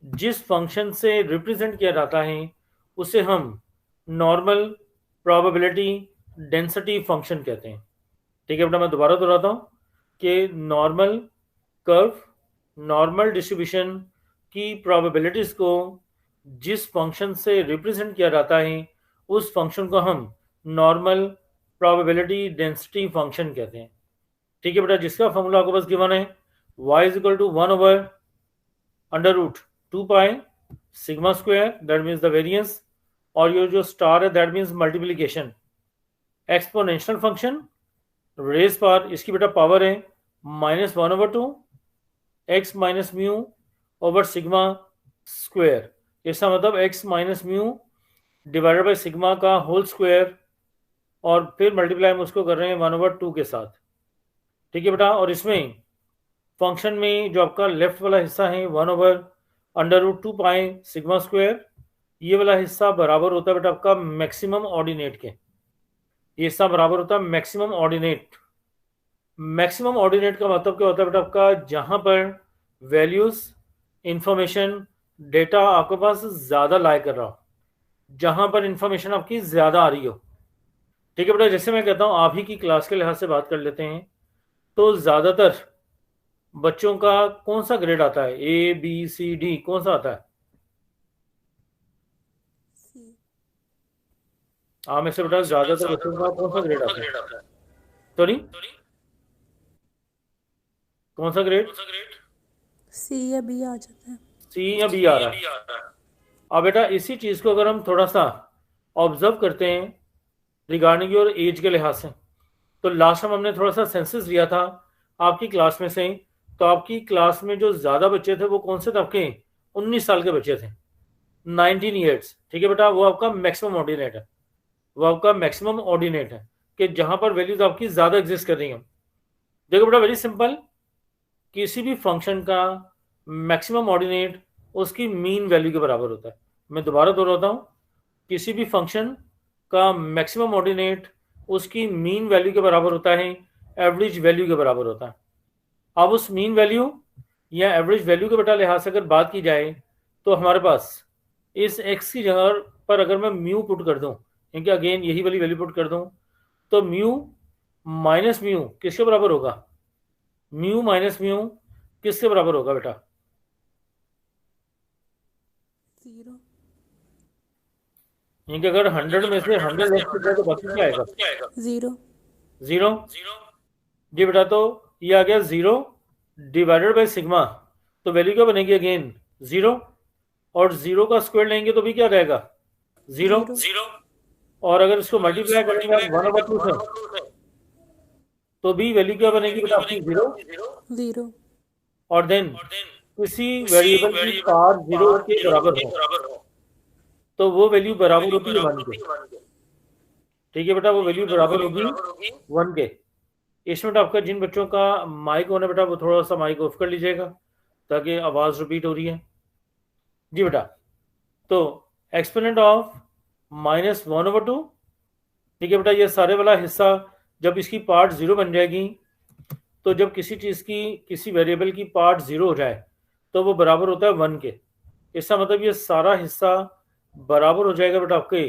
जिस फंक्शन से रिप्रेजेंट किया जाता है उसे हम नॉर्मल प्रोबेबिलिटी डेंसिटी फंक्शन कहते हैं। ठीक है बेटा, मैं दोबारा दोहराता हूँ कि नॉर्मल कर्व, नॉर्मल डिस्ट्रीब्यूशन की प्रोबेबिलिटीज को जिस फंक्शन से रिप्रेजेंट किया जाता है उस फंक्शन को हम नॉर्मल प्रोबेबिलिटी डेंसिटी फंक्शन कहते हैं। ठीक है बेटा, जिसका फॉर्मूला आपको बस गिवन है, y = 1/√2 pi sigma square, that means the variance, और ये जो स्टार है that means multiplication, exponential function raise power, इसकी बेटा पावर है -1/2 x minus mu over sigma square. इसका मतलब x minus mu divided by sigma का होल स्क्वायर, और फिर मल्टीप्लाई हम उसको कर रहे हैं 1/2 के साथ। ठीक है बेटा, और इसमें फंक्शन में जो आपका लेफ्ट वाला हिस्सा है 1/√2 पाई सिग्मा स्क्वायर, ये वाला हिस्सा बराबर होता है बेटा आपका मैक्सिमम ऑर्डिनेट के। ये हिस्सा बराबर होता है मैक्सिमम ऑर्डिनेट। मैक्सिमम ऑर्डिनेट का मतलब क्या होता है बेटा आपका, जहां पर वैल्यूज, इंफॉर्मेशन, डेटा आपके पास ज़्यादा लाई कर रहा हो, जहां पर इंफॉर्मेशन आपकी ज़्यादा आ रही हो। ठीक है बेटा, जैसे मैं कहता हूँ आप ही की क्लास के लिहाज से बात कर लेते हैं, तो ज़्यादातर बच्चों का कौन सा ग्रेड आता है, A B C D, कौन सा आता है? आप में से बेटा ज़्यादातर बच्चों का कौन सा ग्रेड आता है? सॉरी, कौन सा ग्रेड? C या B आ जाता है। C या B आ रहा है। अब बेटा इसी चीज़ को अगर हम थोड़ा सा ऑब्जर्व करते हैं रिगार्डिंग योर एज के लिहाज से, तो लास्ट टाइम हमने थोड़ा सा सेंसस लिया था आपकी क्लास में से, तो आपकी क्लास में जो ज़्यादा बच्चे थे वो कौन से थे आपके? 19 साल के बच्चे थे, 19 ईयर्स। ठीक है बेटा, वो आपका मैक्सिमम ऑर्डिनेट है, वो आपका मैक्सिमम ऑर्डिनेट है कि जहाँ पर वैल्यूज आपकी ज़्यादा एग्जिस्ट कर रही हैं। देखो बेटा, वेरी सिंपल, किसी भी फंक्शन का मैक्सिमम ऑर्डिनेट उसकी मीन वैल्यू के बराबर होता है। मैं दोबारा दोहराता हूँ, किसी भी फंक्शन का मैक्सिमम ऑर्डिनेट उसकी मीन वैल्यू के बराबर होता है, एवरेज वैल्यू के बराबर होता है। अब उस मीन वैल्यू या एवरेज वैल्यू के बेटा लिहाज से अगर बात की जाए, तो हमारे पास इस x की जगह पर अगर मैं म्यू पुट कर दूं, क्योंकि अगेन यही वाली वैल्यू पुट कर दूं, तो म्यू माइनस म्यू किसके बराबर होगा? म्यू माइनस म्यू किसके बराबर होगा बेटा? 0। क्योंकि अगर 100 में से 100 लेस कर तो बाकी क्या आएगा? 0। 0। जी बेटा, तो ये आ गया 0 डिवाइडेड बाई सिग्मा, तो वैल्यू क्या बनेगी? अगेन 0, और 0 का स्क्वायर लेंगे तो भी क्या रहेगा? 0। और अगर इसको मल्टीप्लाई करेंगे आप 1/2 से, तो भी वैल्यू क्या बनेगी बेटा आपकी? 0। 0। और देन किसी वेरिएबल की पार 0 के बराबर हो तो वो वैल्यू बराबर होती है 1 के। ठीक है बेटा, वो वैल्यू बराबर होगी 1 के। इसमें बेटा आपका जिन बच्चों का माइक होना बेटा वो थोड़ा सा माइक ऑफ कर लीजिएगा ताकि आवाज़ रिपीट हो रही है। जी बेटा, तो एक्सपोनेंट ऑफ -1/2। ठीक है बेटा, ये सारे वाला हिस्सा जब इसकी पार्ट 0 बन जाएगी तो जब किसी चीज़ की किसी वेरिएबल की पार्ट 0 हो जाए तो वो बराबर होता है 1 के। इसका मतलब ये सारा हिस्सा बराबर हो जाएगा बेटा आपके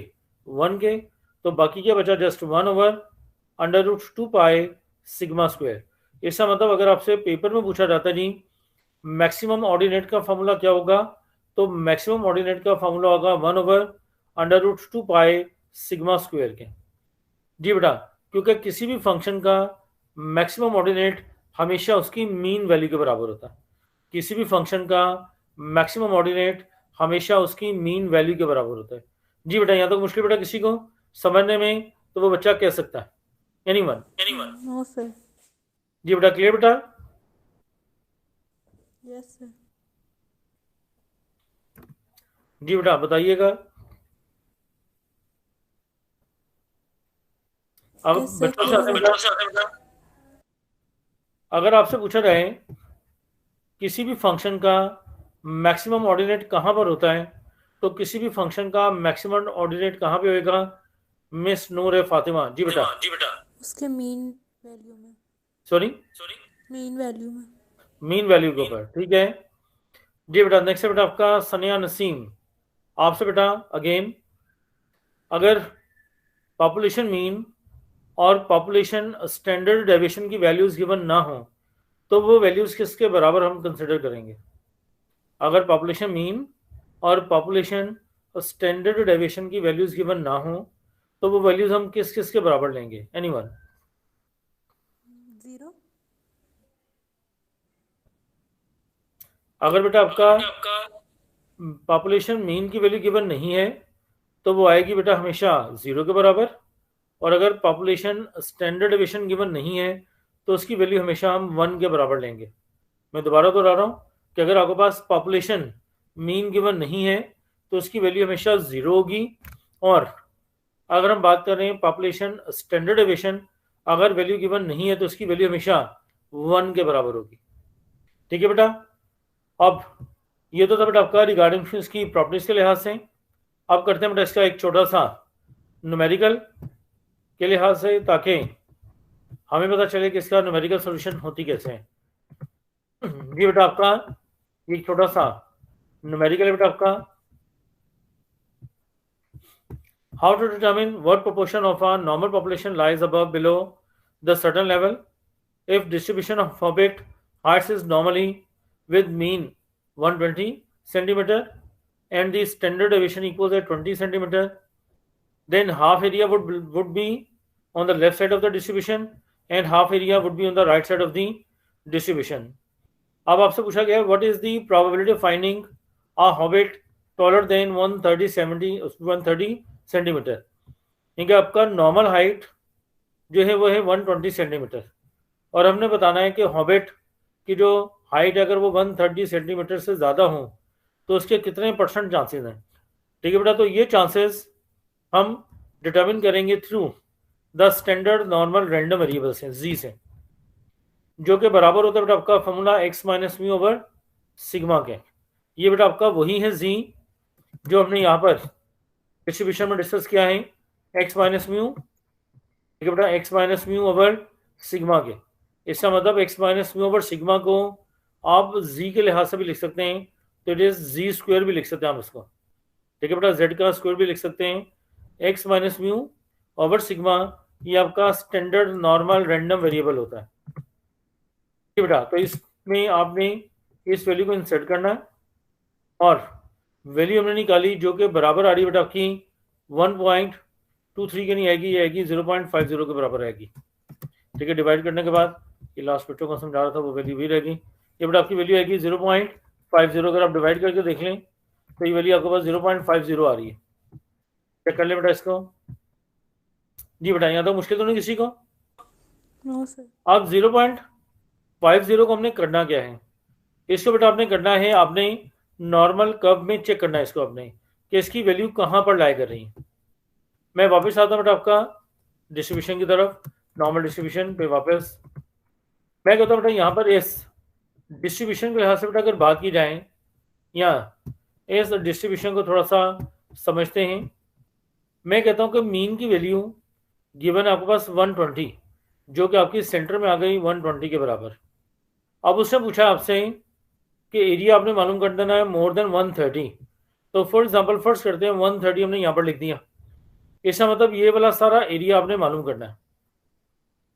1 के। तो बाकी क्या बचा, जस्ट 1/√2 पाई सिग्मा स्क्वायर। इसका मतलब अगर आपसे पेपर में पूछा जाता है जी मैक्सिमम ऑर्डिनेट का फॉर्मूला क्या होगा, तो मैक्सिमम ऑर्डिनेट का फॉर्मूला होगा 1/√2 पाई सिग्मा स्क्वायर के। जी बेटा, क्योंकि किसी भी फंक्शन का मैक्सिमम ऑर्डिनेट हमेशा उसकी मीन वैल्यू के बराबर होता है। किसी भी फंक्शन का मैक्सिमम ऑर्डिनेट हमेशा उसकी मीन वैल्यू के बराबर होता है। जी बेटा, यहाँ तक मुश्किल बेटा किसी को समझने में तो वो बच्चा कह सकता है? एनीवन? No sir. जी बेटा, क्लियर बेटा? Yes sir. जी बेटा बताइएगा। अब Yes, sir. बच्चों से आते हैं बेटा, अगर आपसे पूछा जाए किसी भी फंक्शन का मैक्सिमम ऑर्डिनेट कहाँ पर होता है, तो किसी भी फंक्शन का मैक्सिमम ऑर्डिनेट कहाँ पे होएगा मिस नूर फातिमा? जी बेटा। उसके मीन वैल्यू में। सॉरी, मीन वैल्यू में। मीन वैल्यू के ऊपर। ठीक है जी बेटा। नेक्स्ट है बेटा आपका सनिया नसीम। आपसे बेटा अगेन, अगर पॉपुलेशन मीन और पॉपुलेशन स्टैंडर्ड डेविएशन की वैल्यूज गिवन ना हो तो वो वैल्यूज किसके बराबर हम कंसिडर करेंगे? अगर पॉपुलेशन मीन और पॉपुलेशन स्टैंडर्ड डेविएशन की वैल्यूज गिवन ना हो तो वो वैल्यूज हम किस किस के बराबर लेंगे? एनीवन? 0। अगर बेटा आपका पॉपुलेशन मीन की वैल्यू गिवन नहीं है तो वो आएगी बेटा हमेशा 0 के बराबर, और अगर पॉपुलेशन स्टैंडर्ड डेविएशन गिवन नहीं है तो उसकी वैल्यू हमेशा हम 1 के बराबर लेंगे। मैं दोबारा दोहरा रहा हूँ कि अगर आपके पास पॉपुलेशन मीन गिवन नहीं है तो उसकी वैल्यू हमेशा 0 होगी, और अगर हम बात कर रहे हैं पॉपुलेशन स्टैंडर्ड डेविएशन, अगर वैल्यू गिवन नहीं है तो उसकी वैल्यू हमेशा 1 के बराबर होगी। ठीक है बेटा। अब ये तो था बेटा आपका रिगार्डिंग इसकी प्रॉपर्टीज के लिहाज से। अब करते हैं बेटा इसका एक छोटा सा न्यूमेरिकल के लिहाज से, ताकि हमें पता चले कि इसका न्यूमेरिकल सॉल्यूशन होती कैसे है। ये बेटा आपका एक छोटा सा न्यूमेरिकल है बेटा आपका, how to determine what proportion of our normal population lies above below the certain level if distribution of orbit heights is normally with mean 120 centimeter and the standard deviation equals at 20 centimeter, then half area would be on the left side of the distribution and half area would be on the right side of the distribution. अब आपसे पूछा गया what is the probability of finding a hobbit taller than 130 centimetre? क्योंकि आपका normal height जो है वो है 120 सेंटीमीटर, और हमने बताना है कि हॉबिट की जो हाइट अगर वो 130 सेंटीमीटर से ज़्यादा हो तो उसके कितने % चांसेस हैं। ठीक है बेटा, तो ये चांसेस हम डिटर्मिन करेंगे through the standard normal random variable से, जी से, जो कि बराबर होता है बेटा आपका formula x minus mu over sigma के। ये बेटा आपका वही है जी जो हमने यहाँ पर डिस्ट्रीब्यूशन में डिस्कस किया है, x माइनस म्यू। ठीक है बेटा, x minus mu over sigma के। इसका मतलब x minus mu over sigma को आप z के लिहाज से भी लिख सकते हैं, तो इट इज जी स्क्वायर भी लिख सकते हैं हम इसको। ठीक है बेटा, z का स्क्वायर भी लिख सकते हैं। x minus mu over sigma ये आपका स्टैंडर्ड नॉर्मल रैंडम वेरिएबल होता है। ठीक है बेटा, तो इसमें आपने इस वैल्यू को इंसर्ट करना है और वैल्यू हमने निकाली जो कि बराबर आ रही है बेटा आपकी 1.23 के नहीं आएगी, ये आएगी 0.50 के बराबर आएगी। ठीक है, डिवाइड करने के बाद ये लास्ट बच्चों को समझा रहा था वो वैल्यू भी रहेगी। ये बेटा आपकी वैल्यू आएगी 0.50। अगर आप डिवाइड करके देख लें तो ये वैल्यू आपके पास 0.50 आ रही है। चेक कर ले बेटा इसको। जी बेटा, यहाँ तो मुश्किल तो नहीं किसी को? No sir. अब 0.50 को हमने करना क्या है? इसको बेटा आपने करना है, आपने नॉर्मल कर्व में चेक करना है इसको आपने कि इसकी वैल्यू कहाँ पर लाई कर रही है। मैं वापस आता हूँ बेटा आपका डिस्ट्रीब्यूशन की तरफ, नॉर्मल डिस्ट्रीब्यूशन पे वापस। मैं कहता हूँ बेटा यहाँ पर इस डिस्ट्रीब्यूशन के लिहाज से बेटा अगर बात की जाए, या इस डिस्ट्रीब्यूशन को थोड़ा सा समझते हैं। मैं कहता हूँ कि मीन की वैल्यू गिवन है आपके पास 120, जो कि आपकी सेंटर में आ गई 120 के बराबर। अब उसने पूछा आपसे कि एरिया आपने मालूम कर देना है मोर देन 130। तो फॉर एग्जांपल फर्स्ट करते हैं 130 हमने यहाँ पर लिख दिया। इसका मतलब ये वाला सारा एरिया आपने मालूम करना है,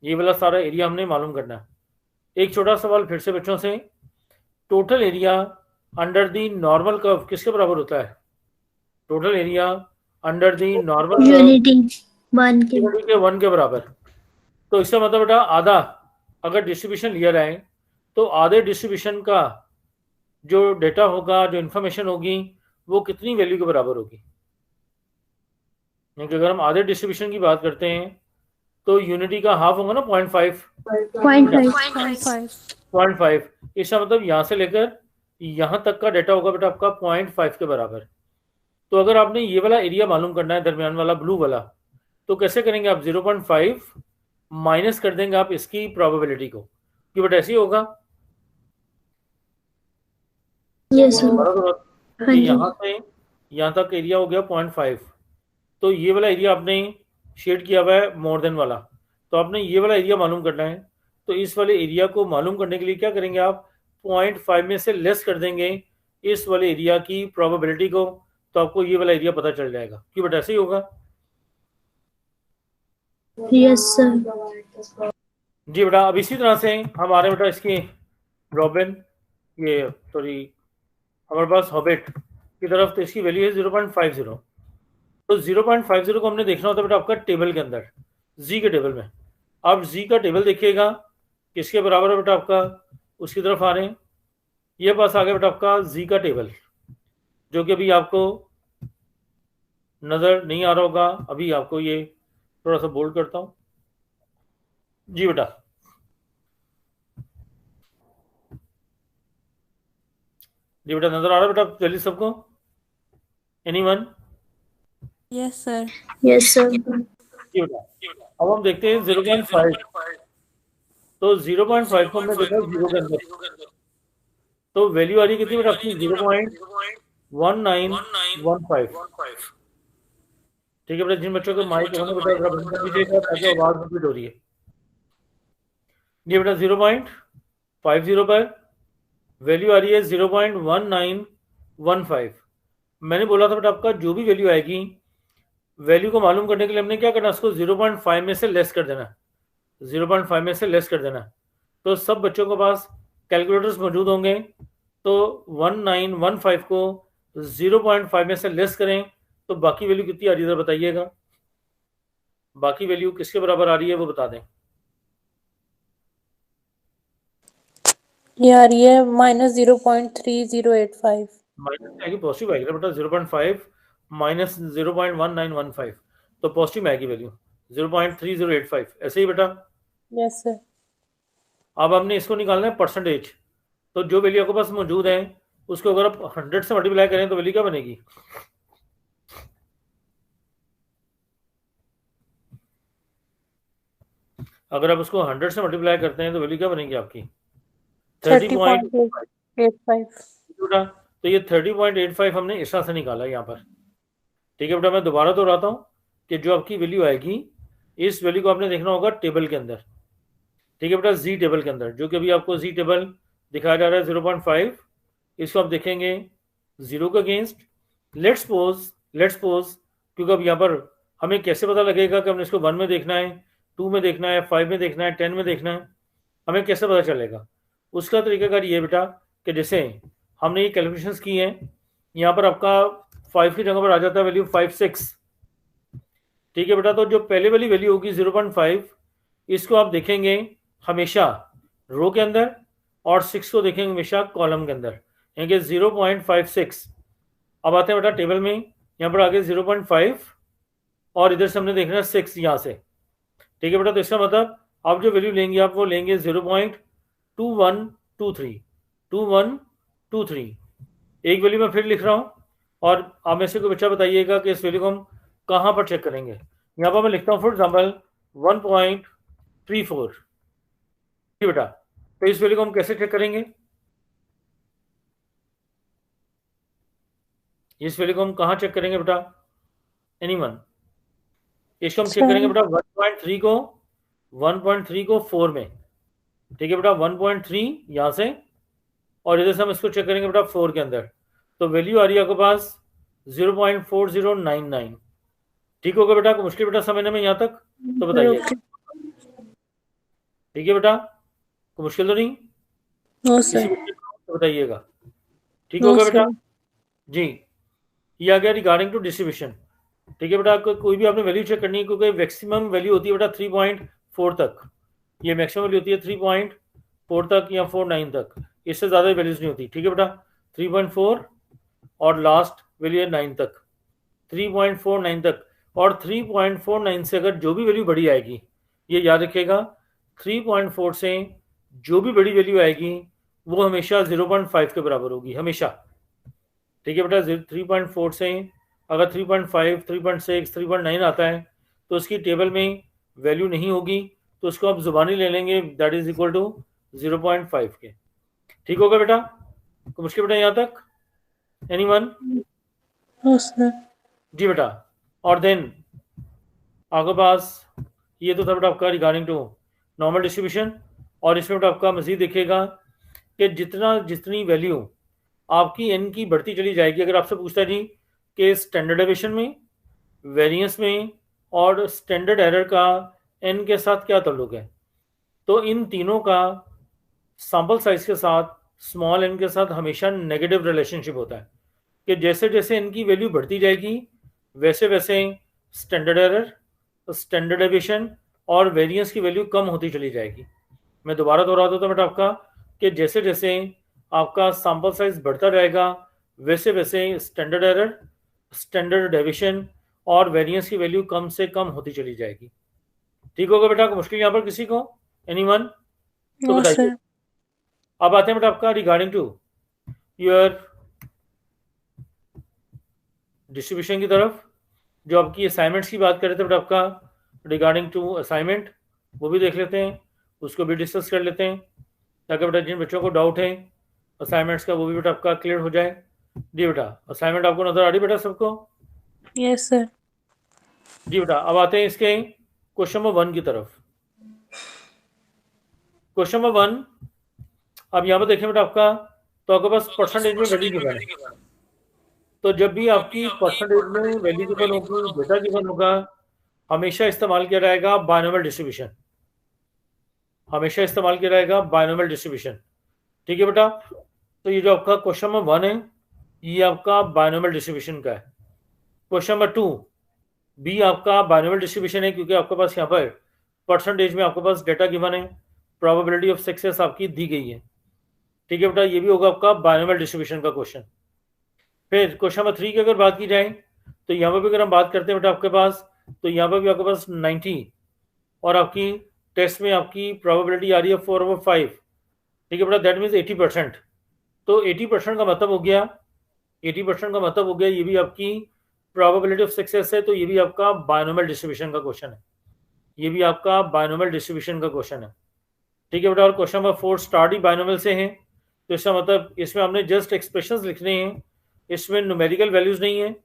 ये वाला सारा एरिया हमने मालूम करना है। एक छोटा सवाल फिर से बच्चों से, total area under the normal curve किसके बराबर होता है? Total area under the normal unity 1 के। के 1 के बराबर। तो इसका मतलब बेटा आधा अगर डिस्ट्रीब्यूशन लिया जाए तो आधे डिस्ट्रीब्यूशन का जो डेटा होगा, जो इंफॉर्मेशन होगी, वो कितनी वैल्यू के बराबर होगी? क्योंकि अगर हम आधे डिस्ट्रीब्यूशन की बात करते हैं तो यूनिटी का हाफ होगा ना 0.5। 0.5 इसका मतलब यहाँ से लेकर यहाँ तक का डेटा होगा बेटा आपका 0.5 के बराबर। तो अगर आपने ये वाला एरिया मालूम करना है, दरमियान वाला ब्लू वाला, तो कैसे करेंगे आप? 0.5 माइनस कर देंगे आप इसकी प्रोबेबिलिटी को, कि बेटा ऐसे ही होगा। यस हाँ जी। यहाँ से यहाँ तक एरिया हो गया 0.5, तो ये वाला एरिया आपने शेड किया हुआ है मोर देन वाला, तो आपने ये वाला एरिया मालूम करना है। तो इस वाले एरिया को मालूम करने के लिए क्या करेंगे आप? 0.5 में से लेस कर देंगे इस वाले एरिया की प्रोबेबिलिटी को, तो आपको ये वाला एरिया पता चल जाएगा कि बेटा ऐसे ही होगा। Yes sir. जी बेटा, अब इसी तरह से हम आ रहे हैं बेटा इसकी रॉबिन, ये सॉरी हमारे पास हॉबिट की तरफ, तो इसकी वैल्यू है 0.50। तो 0.50 को हमने देखना होता है बेटा आपका टेबल के अंदर, जी के टेबल में। आप जी का टेबल देखिएगा किसके बराबर है बेटा आपका, उसकी तरफ आ रहे हैं। ये पास आ गया बेटा आपका जी का टेबल, जो कि अभी आपको नज़र नहीं आ रहा होगा। अभी आपको ये थोड़ा सा बोल्ड करता हूँ। जी बेटा, जी बेटा नज़र आ रहा है बेटा जल्दी सबको? Anyone? Yes sir. Yes sir. जी बेटा, अब हम देखते हैं 0.5। तो 0.5 को हमने देखा 0 के अंदर, तो वैल्यू आ रही है कितनी बेटा आपकी? 0.1915। ठीक है बेटा, जिन बच्चों को माइक होने बेटा जरा बंद कर दीजिएगा ताकि आवाज़ रिपीट हो रही है। ये बेटा 0.50 पर वैल्यू आ रही है 0.1915। मैंने बोला था बेटा आपका जो भी वैल्यू आएगी, वैल्यू को मालूम करने के लिए हमने क्या करना है? उसको 0.5 में से लेस कर देना, 0.5 में से लेस कर देना। तो सब बच्चों के पास कैलकुलेटर्स मौजूद होंगे, तो 1915 को 0.5 में से लेस करें तो बाकी वैल्यू कितनी आ रही है बताइएगा? बाकी वैल्यू किसके बराबर आ रही है वो बता दें। ये आ रही है -0.3085। माइनस आएगी, पॉजिटिव आएगी बेटा 0.5 माइनस 0.1915, तो पॉजिटिव में आएगी वैल्यू 0.3085। ऐसे ही बेटा। Yes sir. अब हमने इसको निकालना है परसेंटेज। तो जो वैल्यू आपके पास मौजूद है उसको अगर आप 100 से मल्टीप्लाई करें तो वैल्यू क्या बनेगी? अगर आप उसको 100 से मल्टीप्लाई करते हैं तो वैल्यू क्या बनेगी आपकी? 30.85। तो ये 30.85 हमने इस तरह से निकाला यहाँ पर। ठीक है बेटा, मैं दोबारा दोहराता हूँ कि जो आपकी वैल्यू आएगी, इस वैल्यू को आपने देखना होगा टेबल के अंदर। ठीक है बेटा, जी टेबल के अंदर, जो कि अभी आपको जी टेबल दिखाया जा रहा है 0.5, इसको आप देखेंगे 0 के अगेंस्ट। लेट्स सपोज क्योंकि अब यहाँ पर हमें कैसे पता लगेगा कि हमने इसको 1 में देखना है, 2 में देखना है, 5 में देखना है, 10 में देखना है? हमें कैसे पता चलेगा? उसका तरीकाकार ये बेटा कि जैसे हमने ये कैलकुलेशंस की हैं, यहाँ पर आपका 5 की जगह पर आ जाता है वैल्यू 5-6। ठीक है बेटा, तो जो पहले वाली वैल्यू होगी 0.5, इसको आप देखेंगे हमेशा रो के अंदर, और 6 को देखेंगे हमेशा कॉलम के अंदर, यानी 0.56। अब आते हैं बेटा टेबल में, यहाँ पर आगे 0.5 और इधर से हमने देखना है 6 यहाँ से। ठीक है बेटा, तो इसका मतलब आप जो वैल्यू लेंगे आप वो लेंगे 0.2123। 2 1 2 3। एक वैल्यू मैं फिर लिख रहा हूँ और आप में से कोई बच्चा बताइएगा कि इस वैल्यू को हम कहाँ पर चेक करेंगे। यहाँ पर मैं लिखता हूँ फॉर एग्जाम्पल 1.34। जी बेटा, तो इस वैल्यू को हम कैसे चेक करेंगे? इस वैल्यू को हम कहाँ चेक करेंगे बेटा? एनीवन? इसको हम चेक करेंगे बेटा 1.3 को 4 में। ठीक है बेटा, 1.3 यहाँ से और इधर से हम इसको चेक करेंगे बेटा 4 के अंदर। तो वैल्यू आ रही है आपके पास 0.4099। ठीक होगा बेटा? को मुश्किल बेटा समझने में यहाँ तक? तो बताइए। ठीक है बेटा, को मुश्किल तो नहीं? No sir. तो बताइएगा। ठीक होगा बेटा जी। ये आ गया रिगार्डिंग टू डिस्ट्रीब्यूशन। ठीक है बेटा, कोई भी आपने वैल्यू चेक करनी है क्योंकि मैक्सिमम वैल्यू होती है बेटा 3.4 तक। ये मैक्सिमम वैल्यू होती है 3.4 तक या 4.9 तक, इससे ज़्यादा वैल्यूज नहीं होती। ठीक है बेटा, 3.4 और लास्ट वैल्यू है 9 तक, 3.49 तक। और 3.49 से अगर जो भी वैल्यू बड़ी आएगी, ये याद रखिएगा, 3.4 से जो भी बड़ी वैल्यू आएगी वो हमेशा 0.5 के बराबर होगी, हमेशा। ठीक है बेटा, 3.4 से अगर 3.5, 3.6, 3.9 आता है तो उसकी टेबल में वैल्यू नहीं होगी, तो उसको आप जुबानी ले लेंगे, दैट इज इक्वल टू 0.5 के। ठीक होगा बेटा? तो मुश्किल बेटा यहाँ तक? एनीवन? जी बेटा। और देन आपके पास ये तो था बेटा आपका रिगार्डिंग टू नॉर्मल डिस्ट्रीब्यूशन। और इसमें बेटा आपका मजीद देखिएगा कि जितनी वैल्यू आपकी एन की बढ़ती चली जाएगी, अगर आपसे पूछता है जी कि स्टैंडर्ड डेविएशन में, वेरिएंस में और स्टैंडर्ड एरर का एन के साथ क्या ताल्लुक है, तो इन तीनों का सैंपल साइज के साथ स्मॉल एन के साथ हमेशा नेगेटिव रिलेशनशिप होता है कि जैसे जैसे एन की वैल्यू बढ़ती जाएगी वैसे वैसे स्टैंडर्ड एरर, स्टैंडर्ड डेविएशन और वेरिएंस की वैल्यू कम होती चली जाएगी। मैं दोबारा दोहरा देता हूँ बेटा आपका कि जैसे जैसे आपका सैंपल साइज बढ़ता जाएगा वैसे वैसे स्टैंडर्ड एरर, स्टैंडर्ड डेविएशन और वेरिएंस की वैल्यू कम से कम होती चली जाएगी। ठीक होगा बेटा? को मुश्किल यहाँ पर किसी को? एनीवन? तो बताइए। अब आते हैं बेटा आपका रिगार्डिंग टू योर डिस्ट्रीब्यूशन की तरफ। जो आपकी असाइनमेंट्स की बात कर रहे थे बेटा आपका रिगार्डिंग टू असाइनमेंट, वो भी देख लेते हैं, उसको भी डिस्कस कर लेते हैं ताकि बेटा जिन बच्चों को डाउट है असाइनमेंट्स का वो भी बेटा आपका क्लियर हो जाए। जी बेटा, असाइनमेंट आपको नजर आ रही बेटा सबको? Yes sir. जी बेटा, अब आते हैं इसके क्वेश्चन नंबर 1 की तरफ। क्वेश्चन नंबर 1, अब यहाँ पर देखें बेटा आपका, तो आपके पास परसेंटेज में वैल्यू गिवन है। तो जब भी आपकी परसेंटेज में वैल्यू गिवन होगी, डेटा गिवन होगा, हमेशा इस्तेमाल किया जाएगा बायनोमियल डिस्ट्रीब्यूशन, हमेशा इस्तेमाल किया जाएगा बायनोमियल डिस्ट्रीब्यूशन। ठीक है बेटा? तो ये जो आपका क्वेश्चन नंबर 1 है ये आपका बायनोमियल डिस्ट्रीब्यूशन का है। क्वेश्चन नंबर 2 भी आपका बायनोमियल डिस्ट्रीब्यूशन है क्योंकि आपके पास यहाँ पर परसेंटेज में आपके पास डेटा गिवन है, प्रोबेबिलिटी ऑफ सक्सेस आपकी दी गई है। ठीक है बेटा, ये भी होगा आपका बायनोमियल डिस्ट्रीब्यूशन का क्वेश्चन। फिर क्वेश्चन नंबर 3 की अगर बात की जाए तो यहाँ पर भी अगर हम बात करते हैं बेटा आपके पास, तो यहाँ पर भी आपके पास 90 और आपकी टेस्ट में आपकी प्रोबेबिलिटी आ रही है 4/5। ठीक है बेटा, दैट मीन्स 80%। तो 80% का मतलब हो गया, 80% का मतलब हो गया ये भी आपकी प्रोबेबिलिटी ऑफ सक्सेस है। तो ये भी आपका बायनोमियल डिस्ट्रीब्यूशन का क्वेश्चन है, ये भी आपका बायनोमियल डिस्ट्रीब्यूशन का क्वेश्चन है। ठीक है बेटा, और क्वेश्चन नंबर 4 स्टार्ट ही बायनोमियल से है, तो इसका मतलब इसमें हमने जस्ट एक्सप्रेशंस लिखने हैं, इसमें न्यूमेरिकल वैल्यूज नहीं है,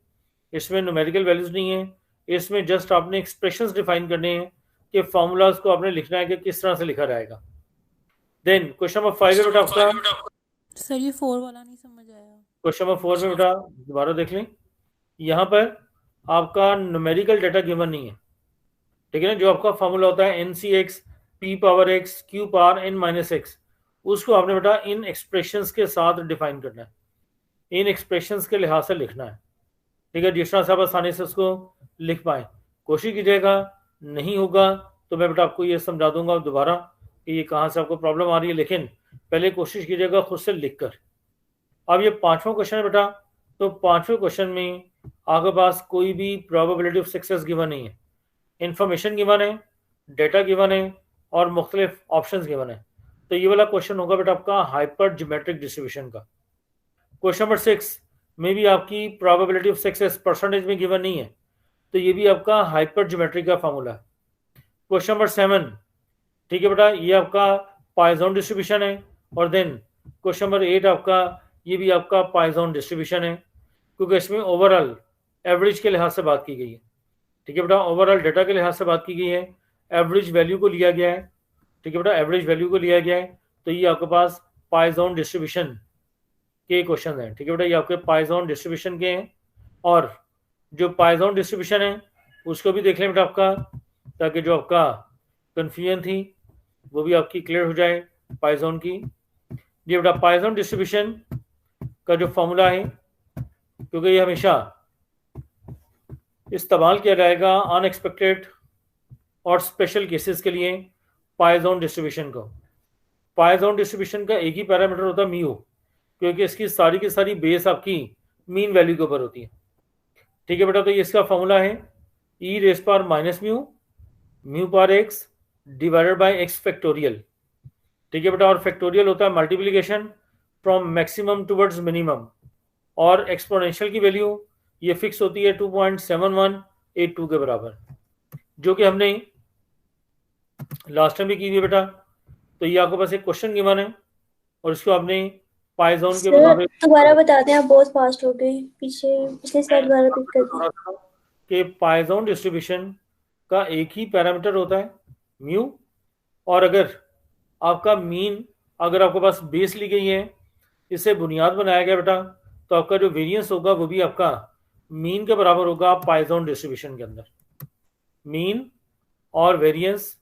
इसमें न्यूमेरिकल वैल्यूज नहीं है, इसमें जस्ट आपने एक्सप्रेशंस डिफाइन करने हैं कि फॉर्मूलाज को आपने लिखना है कि किस तरह से लिखा जाएगा। देन क्वेश्चन नंबर 5 है बेटा आपका, सर ये 4 वाला नहीं समझ आया। क्वेश्चन नंबर 4 में बेटा दोबारा देख लें, यहाँ पर आपका न्यूमेरिकल डेटा गिवन नहीं है। ठीक है ना, जो आपका फॉर्मूला होता है NCX P⁻X Q⁻n-x, उसको आपने बेटा इन एक्सप्रेशंस के साथ डिफाइन करना है, इन एक्सप्रेशंस के लिहाज से लिखना है। ठीक है, जिस तरह से आप आसानी से उसको लिख पाए, कोशिश कीजिएगा। नहीं होगा तो मैं बेटा आपको ये समझा दूंगा दोबारा कि ये कहाँ से आपको प्रॉब्लम आ रही है, लेकिन पहले कोशिश कीजिएगा खुद से लिख कर। अब ये 5वां क्वेश्चन है बेटा, तो 5वें क्वेश्चन में आपके पास कोई भी प्रोबेबिलिटी ऑफ सक्सेस गिवन नहीं है, इंफॉर्मेशन गिवन है, डेटा गिवन है और मुख्तलिफ ऑप्शंस गिवन है। तो ये वाला क्वेश्चन होगा बेटा आपका हाइपर ज्योमेट्रिक डिस्ट्रीब्यूशन का। क्वेश्चन नंबर 6 में भी आपकी प्रोबेबिलिटी ऑफ सक्सेस परसेंटेज में गिवन नहीं है, तो ये भी आपका हाइपर ज्योमेट्री का फॉर्मूला है। क्वेश्चन नंबर 7, ठीक है बेटा, ये आपका पॉइसन डिस्ट्रीब्यूशन है। और देन क्वेश्चन नंबर 8 आपका, ये भी आपका पॉइसन डिस्ट्रीब्यूशन है, क्योंकि इसमें ओवरऑल एवरेज के लिहाज से बात की गई है। ठीक है बेटा, ओवरऑल डेटा के लिहाज से बात की गई है, एवरेज वैल्यू को लिया गया है। ठीक है बेटा, एवरेज वैल्यू को लिया गया है, तो ये आपके पास पॉइसन डिस्ट्रीब्यूशन के क्वेश्चन हैं। ठीक है बेटा, ये आपके पॉइसन डिस्ट्रीब्यूशन के हैं। और जो पॉइसन डिस्ट्रीब्यूशन है उसको भी देख लें बेटा आपका, ताकि जो आपका कन्फ्यूजन थी वो भी आपकी क्लियर हो जाए पॉइसन की। ये बेटा पॉइसन डिस्ट्रीब्यूशन का जो फॉर्मूला है, क्योंकि ये हमेशा इस्तेमाल किया जाएगा अनएक्सपेक्टेड और स्पेशल केसेस के लिए पॉइसन डिस्ट्रीब्यूशन को। पॉइसन डिस्ट्रीब्यूशन का एक ही पैरामीटर होता है म्यू, क्योंकि इसकी सारी की सारी बेस आपकी मीन वैल्यू के ऊपर होती है। ठीक है बेटा, तो ये इसका फॉर्मूला है e raise power minus mu, mu power x divided by x factorial. ठीक है बेटा, और फैक्टोरियल होता है multiplication from maximum towards minimum, और एक्सपोनेंशियल की वैल्यू ये फिक्स होती है 2.7182 के बराबर, जो कि हमने लास्ट टाइम भी की हुई है बेटा। तो ये आपके पास एक क्वेश्चन गिवन है और इसको आपने पॉइसन के मुताबिक दोबारा बता दें, आप बहुत फास्ट हो गए, पिछले स्लाइड दोबारा रिपीट कर दें। कि पॉइसन डिस्ट्रीब्यूशन का एक ही पैरामीटर होता है म्यू, और अगर आपका मीन, अगर आपके पास बेस ली गई है, इसे बुनियाद बनाया गया बेटा, तो आपका जो वेरिएंस होगा वो भी आपका मीन के बराबर होगा पॉइसन डिस्ट्रीब्यूशन के अंदर। मीन और वेरिएंस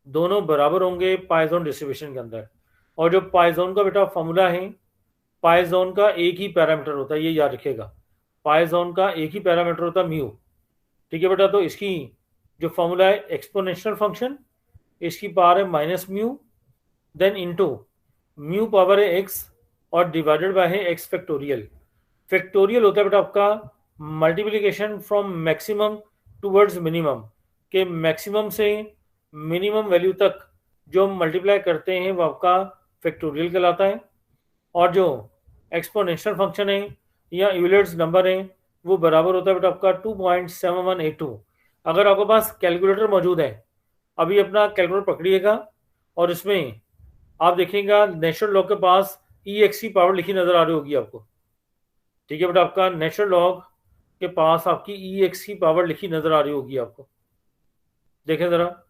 दोनों बराबर होंगे पॉइसन डिस्ट्रीब्यूशन के अंदर। और जो पॉइसन का बेटा फॉर्मूला है, पॉइसन का एक ही पैरामीटर होता है, ये याद रखिएगा, पॉइसन का एक ही पैरामीटर होता है म्यू। ठीक है बेटा, तो इसकी जो फॉर्मूला है एक्सपोनेंशियल फंक्शन, इसकी पावर है minus mu, then into mu power है एक्स और डिवाइडेड बाय है एक्स फैक्टोरियल। फैक्टोरियल होता है बेटा आपका multiplication from maximum towards minimum, के मैक्सिमम से मिनिमम वैल्यू तक जो हम मल्टीप्लाई करते हैं वो आपका फैक्टोरियल कहलाता है। और जो एक्सपोनेंशियल फंक्शन है या यूलर्स नंबर है वो बराबर होता है बेटा आपका 2.7182। अगर आपके पास कैलकुलेटर मौजूद है, अभी अपना कैलकुलेटर पकड़िएगा और इसमें आप देखेंगे नेचुरल लॉग के पास ई एक्स की पावर लिखी नजर आ रही होगी आपको। ठीक है बेटा, आपका नेचुरल लॉग के पास आपकी ई एक्स की पावर लिखी नजर आ रही होगी आपको, देखें जरा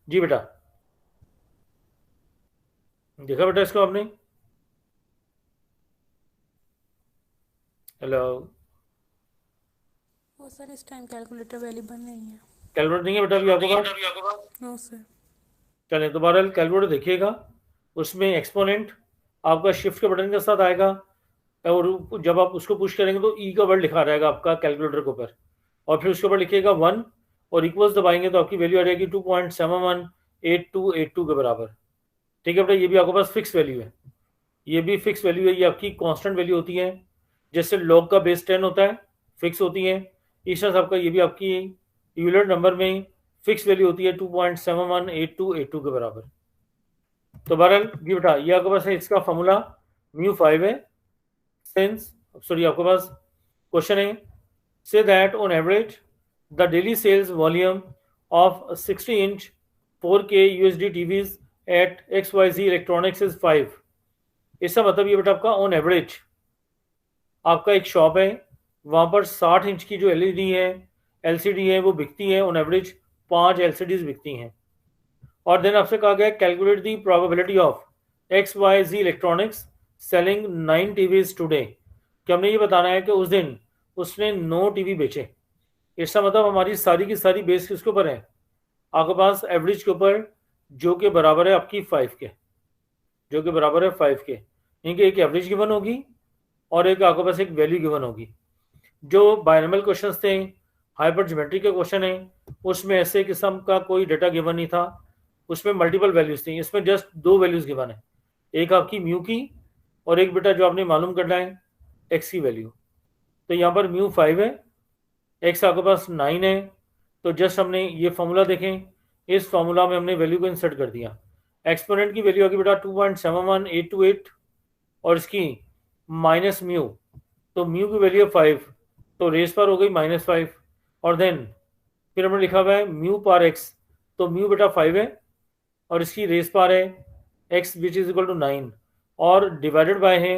जी बेटा, देखा बेटा इसको आपने? हेलो, वो सर इस टाइम कैलकुलेटर अवेलेबल नहीं है। कैलकुलेटर नहीं है बेटा अभी आपके पास? No sir. चलें दोबारा कैलकुलेटर देखिएगा, उसमें एक्सपोनेंट आपका शिफ्ट के बटन के साथ आएगा, और जब आप उसको पुश करेंगे तो ई का वर्ड लिखा रहेगा आपका कैलकुलेटर के ऊपर, और फिर उसके ऊपर लिखिएगा 1 और इक्वल्स दबाएंगे तो आपकी वैल्यू आ जाएगी 2.718282 के बराबर। ठीक है बेटा, ये भी आपके पास फिक्स वैल्यू है, ये भी फिक्स वैल्यू है, ये आपकी कांस्टेंट वैल्यू होती है, जैसे लॉग का बेस 10 होता है, फिक्स होती है, इस तरह से आपका ये भी आपकी यूलर नंबर में फिक्स वैल्यू होती है 2.718282 के बराबर। तो बहरहाल जी बेटा, ये आपके पास है, इसका फॉर्मूला म्यू 5 है। सिंस सॉरी आपके पास क्वेश्चन है, say that on average the daily sales volume of 60 inch 4K UHD TVs at XYZ electronics is 5। इसका मतलब ये बेटा आपका ऑन एवरेज आपका एक शॉप है, वहाँ पर 60 इंच की जो LED है, LCD है, वो बिकती है, ऑन एवरेज 5 LCDs बिकती हैं। और देन आपसे कहा गया calculate the probability of XYZ electronics selling 9 TVs today, कि हमने ये बताना है कि उस दिन उसने 9 TV बेचे। इसका मतलब हमारी सारी की सारी बेस किसके ऊपर है, आपके पास एवरेज के ऊपर, जो कि बराबर है आपकी 5 के, जो कि बराबर है 5 के, इनकी एक एवरेज गिवन होगी और एक आपके पास एक वैल्यू गिवन होगी। जो बायनॉमियल क्वेश्चंस थे, हाइपर ज्योमेट्री के क्वेश्चन है, उसमें ऐसे किस्म का कोई डेटा गिवन नहीं था, उसमें मल्टीपल वैल्यूज थी, इसमें जस्ट 2 वैल्यूज गिवन है, एक आपकी म्यू की और एक बेटा जो आपने मालूम करना है एक्स की वैल्यू। तो यहाँ पर म्यू 5 है, एक्स आपके पास 9 है, तो जस्ट हमने ये फॉर्मूला देखें, इस फॉर्मूला में हमने वैल्यू को इंसर्ट कर दिया। एक्सपोनेंट की वैल्यू होगी बेटा 2.71828 और इसकी माइनस म्यू, तो म्यू की वैल्यू है 5, तो रेस पर हो गई -5 और देन फिर हमने लिखा हुआ है म्यू पार एक्स, तो म्यू बेटा 5 है और इसकी रेस पार है x which is equal to 9 और डिवाइडेड बाय है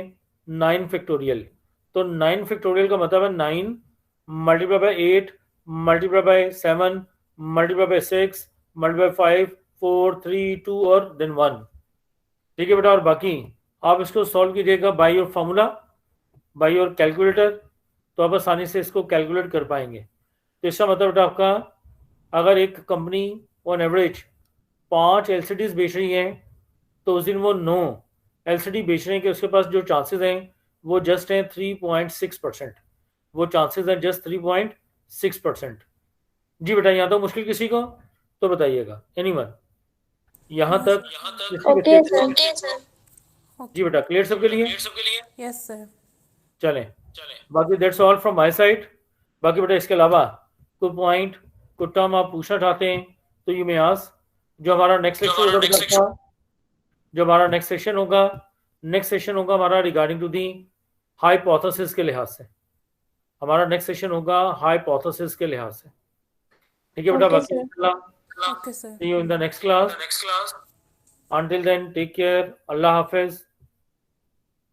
9 फैक्टोरियल, तो 9 फैक्टोरियल का मतलब है 9 multiply by 8 multiply by 7 multiply by 6 multiply 5 4 3 2 और देन 1। ठीक है बेटा, और बाकी आप इसको सॉल्व कीजिएगा by your formula, by your calculator, तो आप आसानी से इसको कैलकुलेट कर पाएंगे। तो इसका मतलब बेटा आपका, अगर एक कंपनी ऑन एवरेज 5 LCDs बेच रही है तो उस दिन वो 9 LCD बेचने के उसके पास जो चांसेस हैं वो जस्ट हैं 3.6%, वो चांसेस हैं जस्ट 3.6%। जी बेटा, यहाँ तो मुश्किल किसी को तो बताइएगा, एनीवन यहाँ तक किसी ओके बच्चे सर। जी बेटा, क्लियर सबके लिए? Yes sir. चलें, बाकी that's all from my side. बाकी बेटा इसके अलावा कोई पॉइंट कोई टर्म आप पूछना चाहते हैं तो यू मे आस्क। जो हमारा नेक्स्ट लेक्चर होगा बेटा, जो हमारा नेक्स्ट सेशन होगा हमारा रिगार्डिंग टू दी हाइपोथेसिस के लिहाज से, हमारा नेक्स्ट सेशन होगा हाइपोथेसिस के लिहाज से। ठीक है बेटा, ओके बाकी sir. Okay sir. See you in the next class. Until then take care, अल्लाह हाफिज,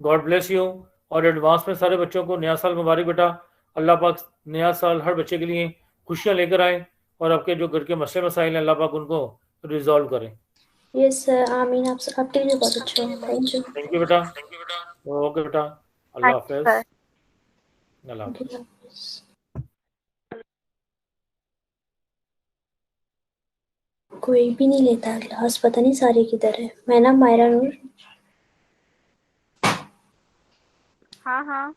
गॉड ब्लेस यू। और एडवांस में सारे बच्चों को नया साल मुबारक बेटा। अल्लाह पाक नया साल हर बच्चे के लिए खुशियां लेकर आए और आपके जो घर के मसले मसाइल हैं अल्लाह पाक उनको रिजॉल्व करें। यस सर, आमीन। आपके लिए बहुत अच्छा है। Thank you. थैंक यू बेटा। ओके बेटा, अल्लाह थैंक यू हाफिज। सर। अल्लाह हाफिज। कोई भी नहीं लेता क्लास, पता नहीं सारे किधर है। मैं ना मायरा नूर। हाँ हाँ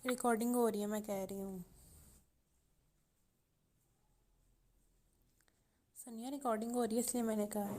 रिकॉर्डिंग हो रही है, मैं कह रही हूँ। सनिया रिकॉर्डिंग हो रही है इसलिए मैंने कहा है।